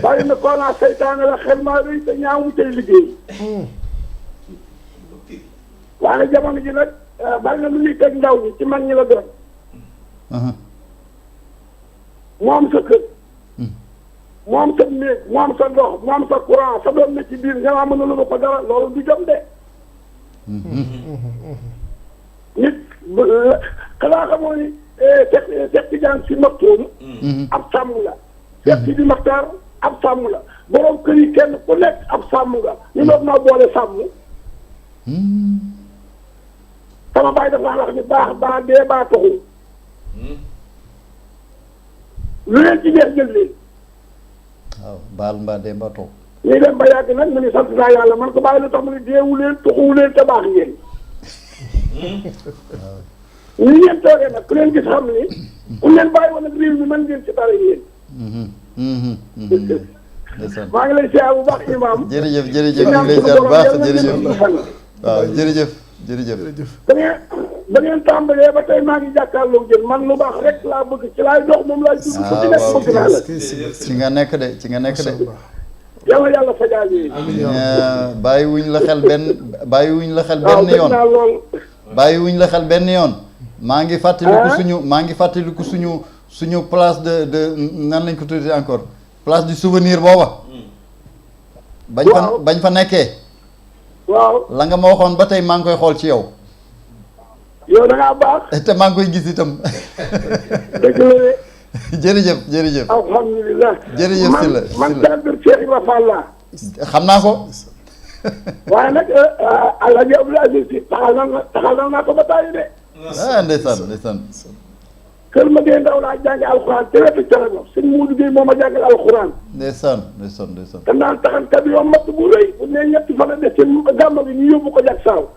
bàyyi na kon naa saytaane la xel maa rëy te ñaaw mu cay liggéey. waaye jamono ji nag bàyyi na lu ñuy teg ndaw ñi ci mag ñi la doon. mu am sa kër. mu am sa néeg mu am sa ndox mu am sa courant sa doom ne ci biir nga mën a lu ko dara loolu du jom de. nit xanaa xamoo ni Cheikh Tidiane Sy Maktoum ab sàmm la. Cheikh Sidi Maxtaar ab sàmm la borom kër yi kenn ku nekk ab sàmm nga ñu doog naa boole sàmm. sama baay dafa wax ni baax baa dee baa taxul. lu leen ci neex jël leen. waaw baal mbaa dee mbaa toog. ñuy dem ba yàgg nag mu ni sant naa yàlla man ko bàyyi lu tax mu ni deewu leen tuxuwu leen te baax ngeen. ñu ngeen toogee nag ku leen gis xam ni ku leen bàyyi woon ak réew mi mën ngeen ci dara yéen. maa ngi lay siyaar bu baax imaam. jërëjëf ñu ngi lay siyaar bu baax jërëjëf waaw jërëjëf. ba ngeen tàmbalee ba tey maa ngi jàkkaarloo jën man lu baax rek laa bëgg ci laay dox moom laay dugg fu ci nekk bëgg naa la. ci nga nekk de ci nga nekk de. yàlla fajal yi. bàyyiwuñ la xel benn bàyyiwuñ la xel benn yoon. bàyyiwuñ la xel benn yoon. maa ngi fàttaliku suñu place de nan lañ ko tuddee encore place du souvenir booba. bañ fa nekkee. waaw la nga ma waxoon ba tey maa ngi koy xool ci yow. yow da ngaa baax. te maa ngi koy gis itam. dëgg la de. jërëjëf. alhamdulilah. jërëjëf si la man taalibe Cheikh Ibra Fall laa. xam naa ko. waaye nag Alaaji Abdou Aziz Sy taxal naa ko ba tàyyi de. ndeysaan. kër ma dee ndaw laa jàngi alxuraan te wetu Thiénaba sëñ Muudu Géey moo ma jàngal alxuraan. ndeysaan. te naan taxankat yoo matt bu rëy bu ne ñetti fan a des ci gàmma bi ñu yóbbu ko jag saaw.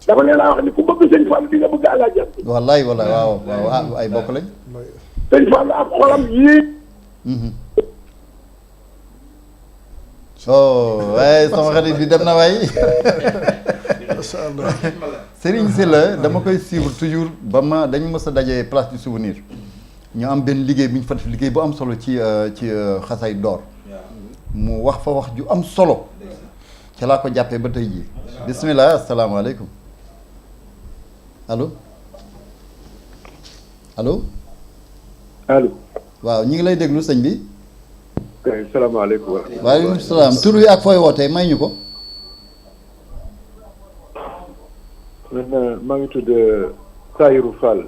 dama ne laa wax ni ku bëgg sëñ Fall di nga bëgg Alaaji Abdou. wallaay waaw ay bokk lañ. sëñ Fall ab xolam yii. waaye sama xarit bi dem na waay. macha allah. Serigne Sylla dama koy suivre toujours ba dañu mës a dajee place du souvenir ñu am benn liggéey bu ñu fa def liggéey bu am solo ci xasay door mu wax fa wax ju am solo ca laa ko jàppee ba tey jii bismillah asalaamaaleykum allo allo allo waaw ñu ngi lay déglu sëñ bi kay salaamaaleykum waaleykum salaam tur wi ak fooy wootee may ñu ko man maa ngi tudd Tahirou Fall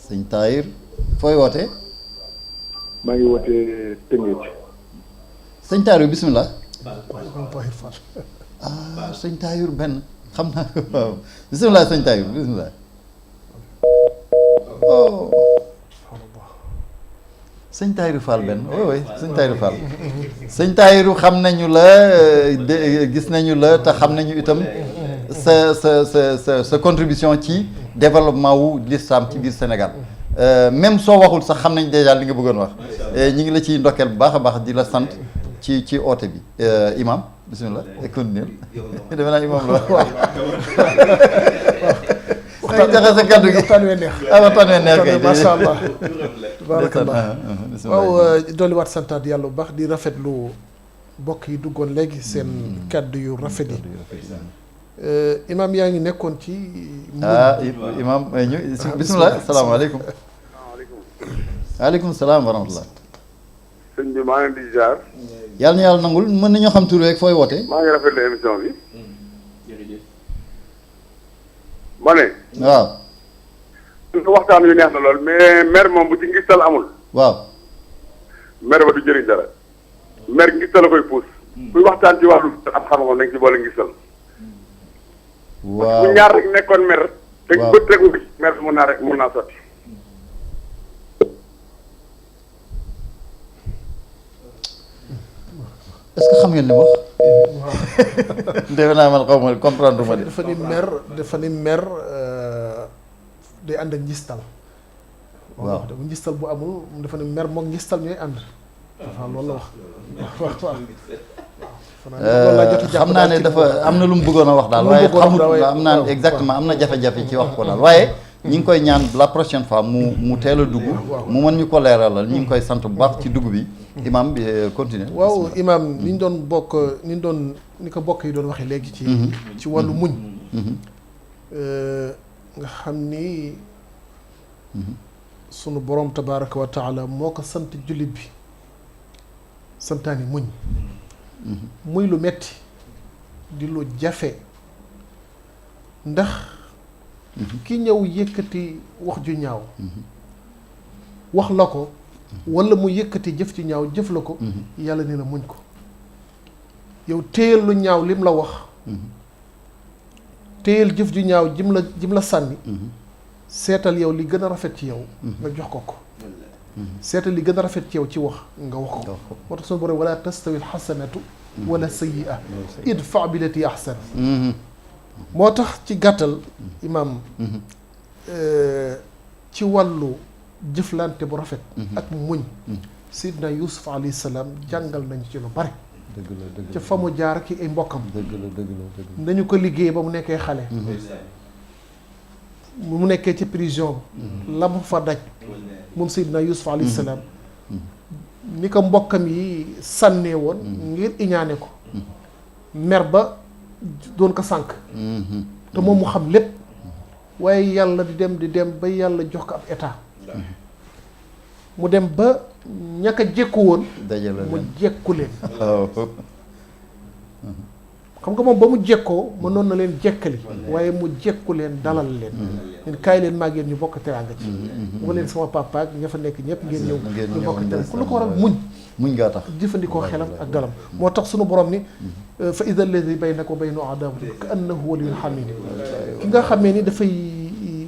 sëñ Tahir fooy wootee maa ngi wootee Tëngéej sëñ Tahir bismillah Tahir Fall ah sëñ Tahir benn xam naa ko waaw bismillah sëñ Tahir bismillah oh sëñ Tahirou Fall benn oui sëñ Tahirou Fall sëñ Tahirou xam nañu la gis nañu la te xam nañu itam sa contribution ci développement wu l'islam ci biir Sénégal même soo waxul sax xam nañ déjà li nga bëggoon wax ñi ngi la ciy ndokkeel bu baax a baax di la sant ci oote bi imam bismillah continuer defe naa imam la wax jaxe sa kaddu gi waxtaan wee neex waxtaan wee neex kay macha allah tabarakallah waaw dolli waat santaat yàlla bu baax di rafetlu mbokk yi duggoon léegi seen kaddu yu rafet yi imam yaa ngi nekkoon ci imam ñu bismillah asalaamaaleykum waaleykum salaam wa rahmatullah sëñ bi maa ngi di jaar yàlla na yàlla nangul mën nañoo xam tur rek fooy wootee maa ngi rafetlu émission bi ma ne waaw waxtaan wi neex na lool mais mer moom bu ci ngistal amul waaw mer ba du jëriñ dara mer ngistal la koy puus kuy waxtaan ci wàllu am xam-xam nañ ci boole ngistal waaw bu ñaar rek nekkoon mer te bët rek mer bi mun naa sotti est-ce que xam ngeen li wax defe naa man xaw ma comprendre ma de dafa ni mer day ànd ak njistal waaw bu njistal bu amul dafa ni mer mook njistal ñooy ànd dafa loolu la wax waaw xam naa ne dafa am na lu mu bëggoon a wax daal waaye xamut am naa exactement am na jafe-jafe ci wax ko daal waaye ñi ngi koy ñaan la prochaine fois mu teel a dugg mu mën ñu ko leeralal ñi ngi koy sant bu baax ci dugg bi imam bi continuer waaw imam ni ñu doon bokk ni ko bokk yi doon waxee léegi ci wàllu muñ nga xam ni sunu borom tabaraka wa taala moo ko sant jullit bi santaani muñ muy lu metti di lu jafe ndax ki ñëw yëkkati wax ju ñaaw wax la ko walla mu yëkkati jëf ju ñaaw jëf la ko yàlla nee na muñ ko yow téyel lu ñaaw lim la wax téyel jëf ju ñaaw jim la sànni seetal yow li gën a rafet ci yow nga jox ko seetal li gën a rafet ci yow ci wax nga wax ko moo tax suñu borom wala tastawi alxasanatu wala sayyi'a idfa billati ahsan moo tax ci gàttal imaam ci wàllu jëflante bu rafet ak muñ Seydina Yuusuf alayhi salaam jàngal nañu ci lu bari ca fa mu jaar ki ay mbokkam nañu ko liggéey ba mu nekkee xale mu nekkee ci prison la mu fa daj moom Seydina Yuusuf alayhi salaam ni ko mbokkam yi sànnee woon ngir iñaane ko mer ba doon ko sànk te moom mu xam lépp waaye yàlla di dem ba yàlla jox ko ab état mu dem ba ñaka jekku woon mu jekku leen xam nga moom ba mu jekkoo mënoon na leen jekkali waaye mu jekku leen dalal leen kaay leen maa ngeen ñu bokk teraanga ci mu leen sama papa ak ña fa nekk ñëpp ngeen ñëw ñu bokk teraanga ku lu ko waral muñ ngaa tax jëfandikoo xelam ak dalam moo tax sunu borom ni fa ida alladi baynaka wa baynahu adaawatun ka annahu waliyyun hamiim ki nga xamee ni dafay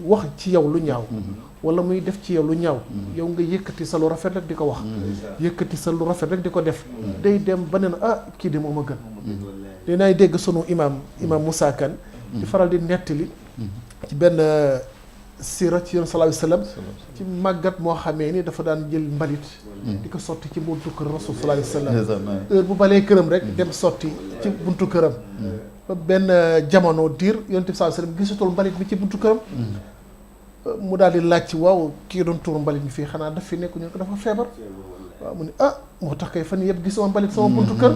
wax ci yow lu ñaaw wala muy def ci yow lu ñaaw yow nga yëkkati sa lu rafet rek di ko wax yëkkati sa lu rafet rek di ko def day dem ba ne na ah kii de moom a gën dinaay dégg sunu imam Moussa Kane di faral di nettali ci benn sira ci yoon sallallahu alayhi wasallam ci màggat moo xamee ni dafa daan jël mbalit di ko sotti ci buntu kër rasul sallallahu alayhi wasallam heure bu balee këram rek dem sotti ci buntu këram ba benn jamono diir yonent bi sallallahu alayhi wasallam gisatul mbalit mi ci buntu këram mu daal di laaj ci waaw kii doon tuur mbalit mi fii xanaa daf fi nekk ñu ko dafa feebar waaw mu ne moo tax kay fan yëpp gisuma mbalit sama buntu kër.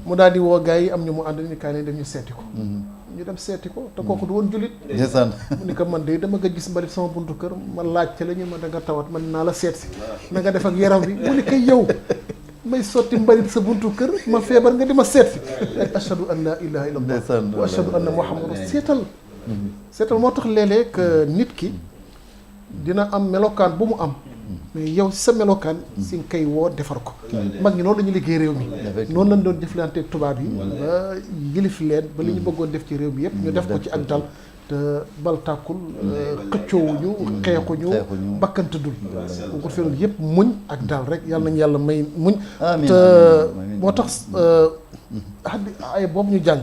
mu daal di woo gars yi am ñu mu ànd ni kaay leen dem ñu seeti ko. ñu dem seeti ko te kooku du woon jullit. ndeysaan. mu ni ko man de dama nga gis mbalit sama buntu kër ma laaj ca la ñu ma da nga tawat man naa la seet si na nga def ak yaram bi mu ni ko yow may sotti mbalit sa buntu kër ma feebar nga di ma seet si ak ashhadu an la ilaha illallah wa ashhadu anna muhammadan seetal moo tax léeg-léeg nit ki dina am melokaan bu mu am mais yow sa melokaan si nga koy woo defar ko mag ñi noonu la ñu liggéey réew mi noonu lañ doon jëflanteeg tubaab yi ba yilif leen ba li ñu bëggoon def ci réew mi yëpp ñu def ko ci ak dal te bal tàkkul xëccoowuñu xeexuñu bakkante dul bu ko defee yëpp muñ ak dal rek yàlla nañu yàlla may muñ te moo tax ay boobu ñu jàng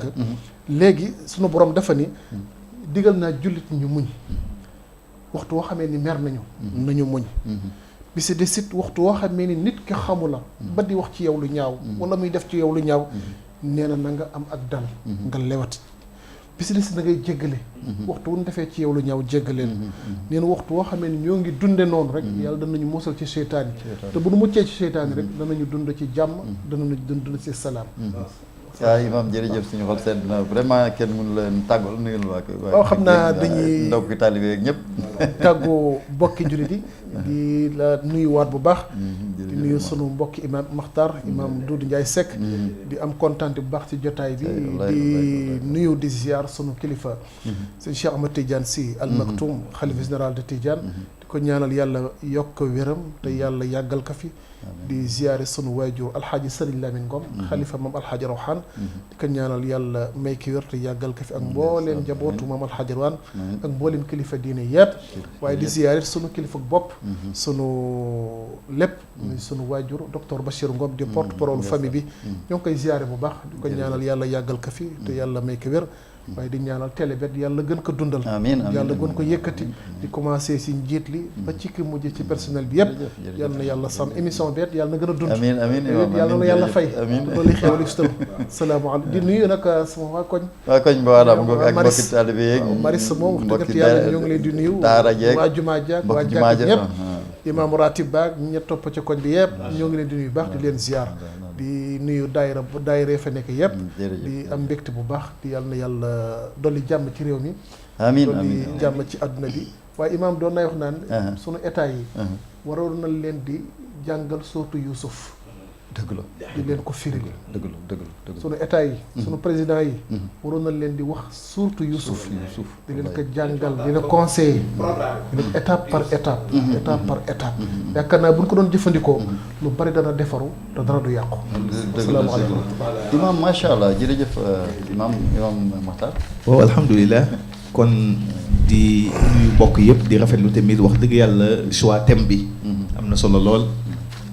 léegi sunu borom dafa ni digal naa jullit ñu muñ waxtu woo xamee ni mer nañu muñ bi si des it waxtu woo xamee ni nit ki xamu la ba di wax ci yow lu ñaaw wala muy def ci yow lu ñaaw nee na nga am ak dal nga lewat bi si des da ngay jéggale waxtu wu ñu defee ci yow lu ñaaw jéggaleen nee na waxtu woo xamee ni ñoo ngi dunde noonu rek yàlla danañu musal ci seytaan yi te bu nu muccee ci seytaan yi rek danañu dund ci jàmm danañu dund ci salaam waaw imam jërëjëf suñu xol sedd na vraiment kenn mënu leen tàggal nuyul waa waaw xam naa dañuy ndaw ki taalibe yeeg ñëpp tàggoo mbokki jullit yi di la nuyuwaat bu baax di nuyu sunu mbokki imam Makhtar imam Doudou Ndiaye Seck di am kontaan bu baax ci jotaay bi di nuyu di ziar sunu kilifa sëñ Cheikh Ahmed Tidiane Sy Al Maktoum xalifa général de Tidiane di ko ñaanal yàlla yokk wéram te yàlla yàggal ko fi di ziare sunu waajur alxaaji Sëriñ Lamine Ngom xalifa moom alxaaji Rawxaan di ko ñaanal yàlla may ki wér te yàggal ko fi ak mbooleem njabootu moom alxaaji Rawaan ak mbooleem kilifa diine yëpp waaye di ziare sunu kilifa bopp sunu lépp sunu waajur docteur Bachir Ngom di porte parole famille bi ñoo ngi koy ziare bu baax di ko ñaanal yàlla yàggal ko fi te yàlla may ki wér waaye di ñaanal télé bet yàlla gën ko dundal yàlla gën ko yëkkati di commencé si njiit li ba ci ki mujj ci personnel bi yëpp yàlla na yàlla sàmm émission bet yàlla na gën a dund yàlla na yàlla fay loolu xewal si tam salaamaaleykum di nuyu nag sama waa koñ ba waanaam ngo ak mbokki taalibe yeeg Maris moom wax dëgg yàlla ñoo ngi leen di nuyu daara jeeg waa jumaa jaag waa jàkk ñëpp imam ratib baag ñi ñett topp ci koñ bi yëpp ñoo ngi leen di nuyu baax di leen ziar di nuyu daayira fa nekk yëpp di am mbégte bu baax di yàlla na yàlla dolli jàmm ci réew mi dolli jàmm ci àdduna bi waaye imaam doon nay wax naan sunu état yi waroon na leen di jàngal sootu Yuusuf dëgg la di leen ko firil dëgg la sunu état yi sunu président yi waroon na leen di wax surtout Yuusuf di leen ko jàngal di leen conseiller di leen étape par étape étape par étape yaakaar naa bu ñu ko doon jëfandikoo lu bari dana defaru te dara du yàqu asalaamaaleykum imaam macha allah jërëjëf imaam Makhtar waaw alhamdulilah kon di nuyu mbokk yëpp di rafetlu tamit wax dëgg yàlla choix thème bi am na solo lool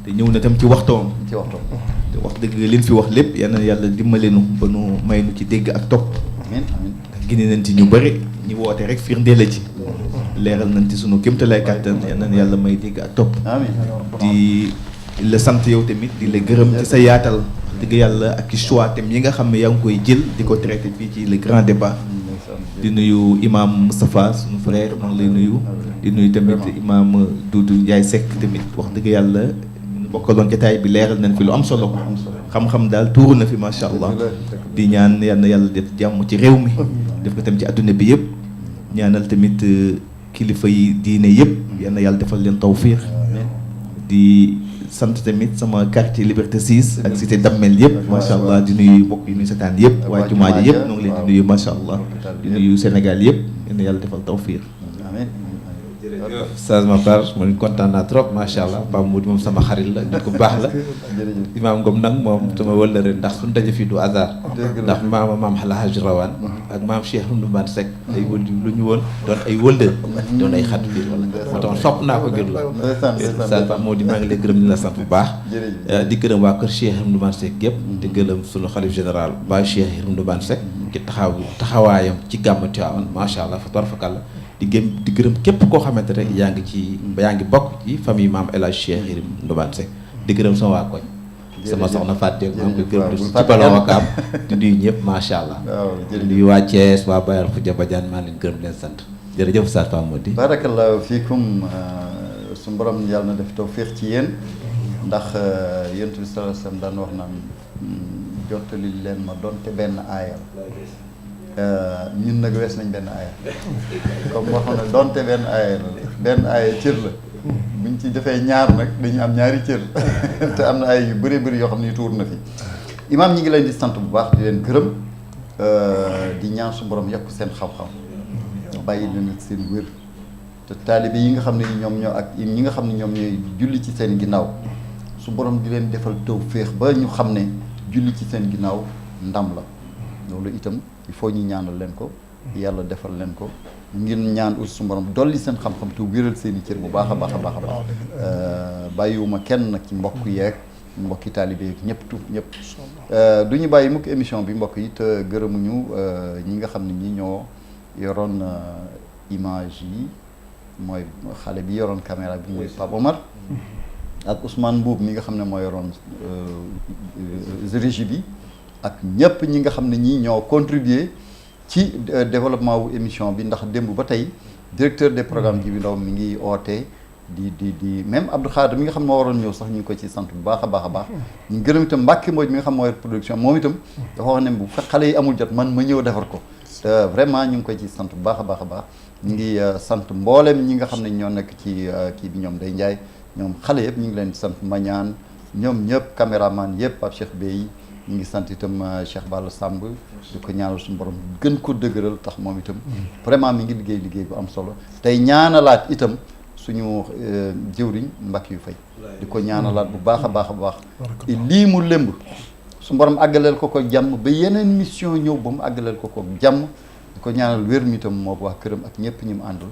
te ñëw na tam ci waxtoom te wax dëgg liñ fi wax lépp yal na yàlla dimbaleenu ba nu may nu ci dégg ak topp amiin ndax gine nañ ci ñu bëri ñu woote rek firndee la ci leeral nañ ci sunu kéemtalaay kàttan yal na yàlla may dégg ak topp di la sant yow tamit di la gërëm ci sa yaatal dëgg yàlla ak ci choix thème yi nga xam ne yaa ngi koy jël di ko traité fii ci le grand débat di nuyu imam Moustapha sunu frère maa ngi lay nuyu di nuyu tamit imam Doudou Ndiaye Seck tamit wax dëgg yàlla bokkaloon jotaay bi leeral nañ fi lu am solo xam-xam daal tuuru na fi macha allah di ñaan yal na yàlla def jàmm ci réew mi def ko tam ci adduna bi yëpp ñaanal tamit kilifa yi diine yëpp yal na yàlla defal leen tawfiix di sant tamit sama quartier Liberté 6 ak cité Damel yëpp macha allah di nuyu mbokk yi nuyu setaan yëpp waa jumaa ji yëpp ñoo ngi leen di nuyu macha allah di nuyu Sénégal yëpp yal na yàlla defal tawfiix Oustaz Makhtar man kontaan naa trop macha allah Pape Moudi moom sama xarit la nit ku baax la Imaam Ngom nag moom sama wëllëre ndax suñu daje fii du hasard ndax maam Alhaji Rawaan ak maam Cheikh Ndoumane Seck ay wël lu ñu woon doon ay wëllëre doon ay xat biir wala moo tax sopp naa ko ngir la Oustaz Pape Moudi maa ngi lay gërëm di la sant bu baax di gërëm waa kër Cheikh Ndoumane Seck yëpp di gërëm suñu xalif général Baye Cheikh Ndoumane Seck ci taxawaayam ci gàmmu Tiwaawan macha allah fa tarfakalla di gërëm képp koo xamante rek yaa ngi bokk ci famille maam El Hadj Cheikh Yérim Ndoumane Seck di gërëm sama waa koñ sama soxna Fatou maa ngi koy gërëm ci Bala Wakaam di nuyu ñëpp macha allah di nuyu waa Thiès waa Bayal Khoudia Badiane maa leen gërëm leen sant jërëjëf Oustaz Pape Moudi barakallahu fiikum su borom yàlla na def tawfiix ci yéen ndax yonent bi sallallahu alayhi wasallam daan wax naan jottali leen ma donte benn aaya ñun nag wees nañ benn aaya comme waxoon na donte benn aaya cër la buñ ci defee ñaar nag dañu am ñaari cër te am na ay yu bëri bëri yoo xam ne tuur na fi imaam ñi ngi leen di sant bu baax di leen gërëm di ñaan su borom yokk seen xam-xam bàyyi leen ak seen wér te taalibe yi nga xam ne ñoom ñoo ak ñi nga xam ne ñoom ñooy julli ci seen ginnaaw su borom di leen defal tawféex ba ñu xam ne julli ci seen ginnaaw ndam la loolu itam il faut ñu ñaanal leen ko yàlla defal leen ko ngir ñaan aussi su borom dolli seen xam-xam te wéral seen i cër bu baax a baax a baax a baax bàyyiwuma kenn nag ci mbokk yeeg mbokki taalibe yeeg ñëpp tuub ñëpp du ñu bàyyi mukk émission bi mbokk yi te gërëmuñu ñi nga xam ne ñi ñoo yoroon image yi mooy xale bi yoroon caméra bi muy Pape Omar ak Ousmane Mbuub mi nga xam ne moo yoroon régie bi ak ñëpp ñi nga xam ne ñii ñoo contribuer ci développement wu émission bi ndax démb ba tey directeur des programmes ji bi ndaw mi ngi oote di même Abdou Khadir mi nga xam ne moo waroon ñëw sax ñu ngi ko ci sant bu baax a baax a baax ñu gërëm itam Mbacke Mbodj mi nga xam moo yor production moom itam dafa wax ne bu fekk xale yi amul jot man ma ñëw defar ko te vraiment ñu ngi koy ci sant bu baax a baax a baax ñu ngi sant mboolem ñi nga xam ne ñoo nekk ci kii bi ñoom Day Ndiaye ñoom xale yëpp ñu ngi leen di sant Mañaan ñoom ñëpp caméraman yëpp Pape Cheikh Bey ñu ngi sant itam Cheikh Balla Samb di ko ñaanal suñu borom gën ko dëgëral tax moom itam vraiment mi ngi liggéey bu am solo tey ñaanalaat itam suñu jëwriñ Mbacke yu fay di ko ñaanalaat bu baax a baax a baax lii mu lëmb su borom àggaleel ko jàmm ba yeneen mission ñëw ba mu àggaleel ko jàmm di ko ñaanal wér mi itam moo wax këram ak ñëpp ñi mu àndul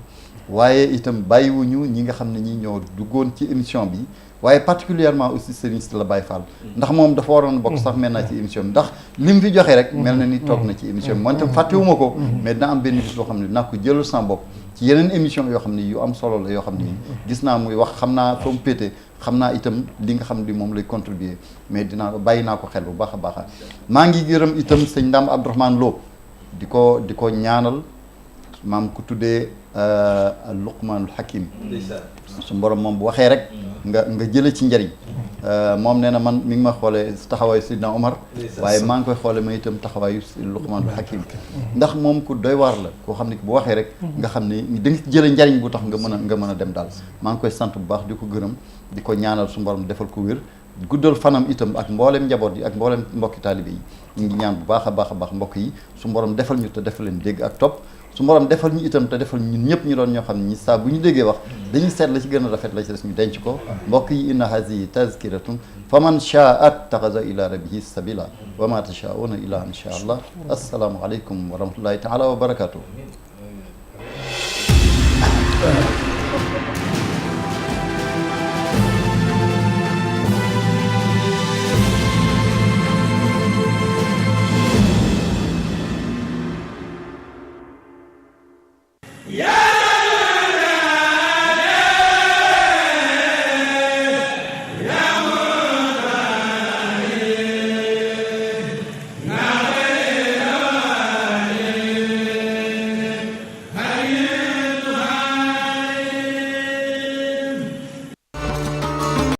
waaye itam bàyyiwuñu ñi nga xam ne ñi ñoo duggoon ci émission bi waaye particulièrement aussi Serigne Sylla Baye Fall ndax moom dafa waroon bokk sax mel naa ci émission bi ndax li mu fi joxe rek mel na ni toog na ci émission bi man itam fàttewuma ko mais dina am benn bis boo xam ne dinaa ko jëlal sama bopp ci yeneen émission yoo xam ne yu am solo la yoo xam ne gis naa muy wax xam naa fa mu péete xam naa itam li nga xam ne moom lay contribuer mais dinaa bàyyi naa ko xel bu baax a baax maa ngi gërëm itam sëñ Ndam Abdourahmane Lo di ko ñaanal maam ku tuddee Luqmanul Hakim su borom moom bu waxee rek nga jële ci njëriñ moom nee na man mi ngi ma xoolee taxawaayu Sidna Omar waaye maa ngi koy xoole ma itam taxawaayu Luqmanul Hakim ndax moom ku doy waar la koo xam ne bu waxee rek nga xam ne da nga jële njariñ bu tax nga mën a dem daal maa ngi koy sant bu baax di ko gërëm di ko ñaanal su borom defal ko wér guddal fanam itam ak mboolem njaboot yi ak mboolem mbokki taalibe yi ñu ngi ñaan bu baax a baax mbokk yi su borom defal ñu te defal leen dégg ak topp su borom defal ñu itam te defal ñun ñëpp ñu doon ñoo xam ne ñi saa bu ñu déggee wax dañuy seet la ci gën a rafet la ci des ñu denc ko mbokk yi inna hazihi tazkiratun fa man shaa attaxaza ila rabbihi sabila wa ma tashauna illa an sha allah assalaamu aleykum wa rahmatullahi taala wa barakatuh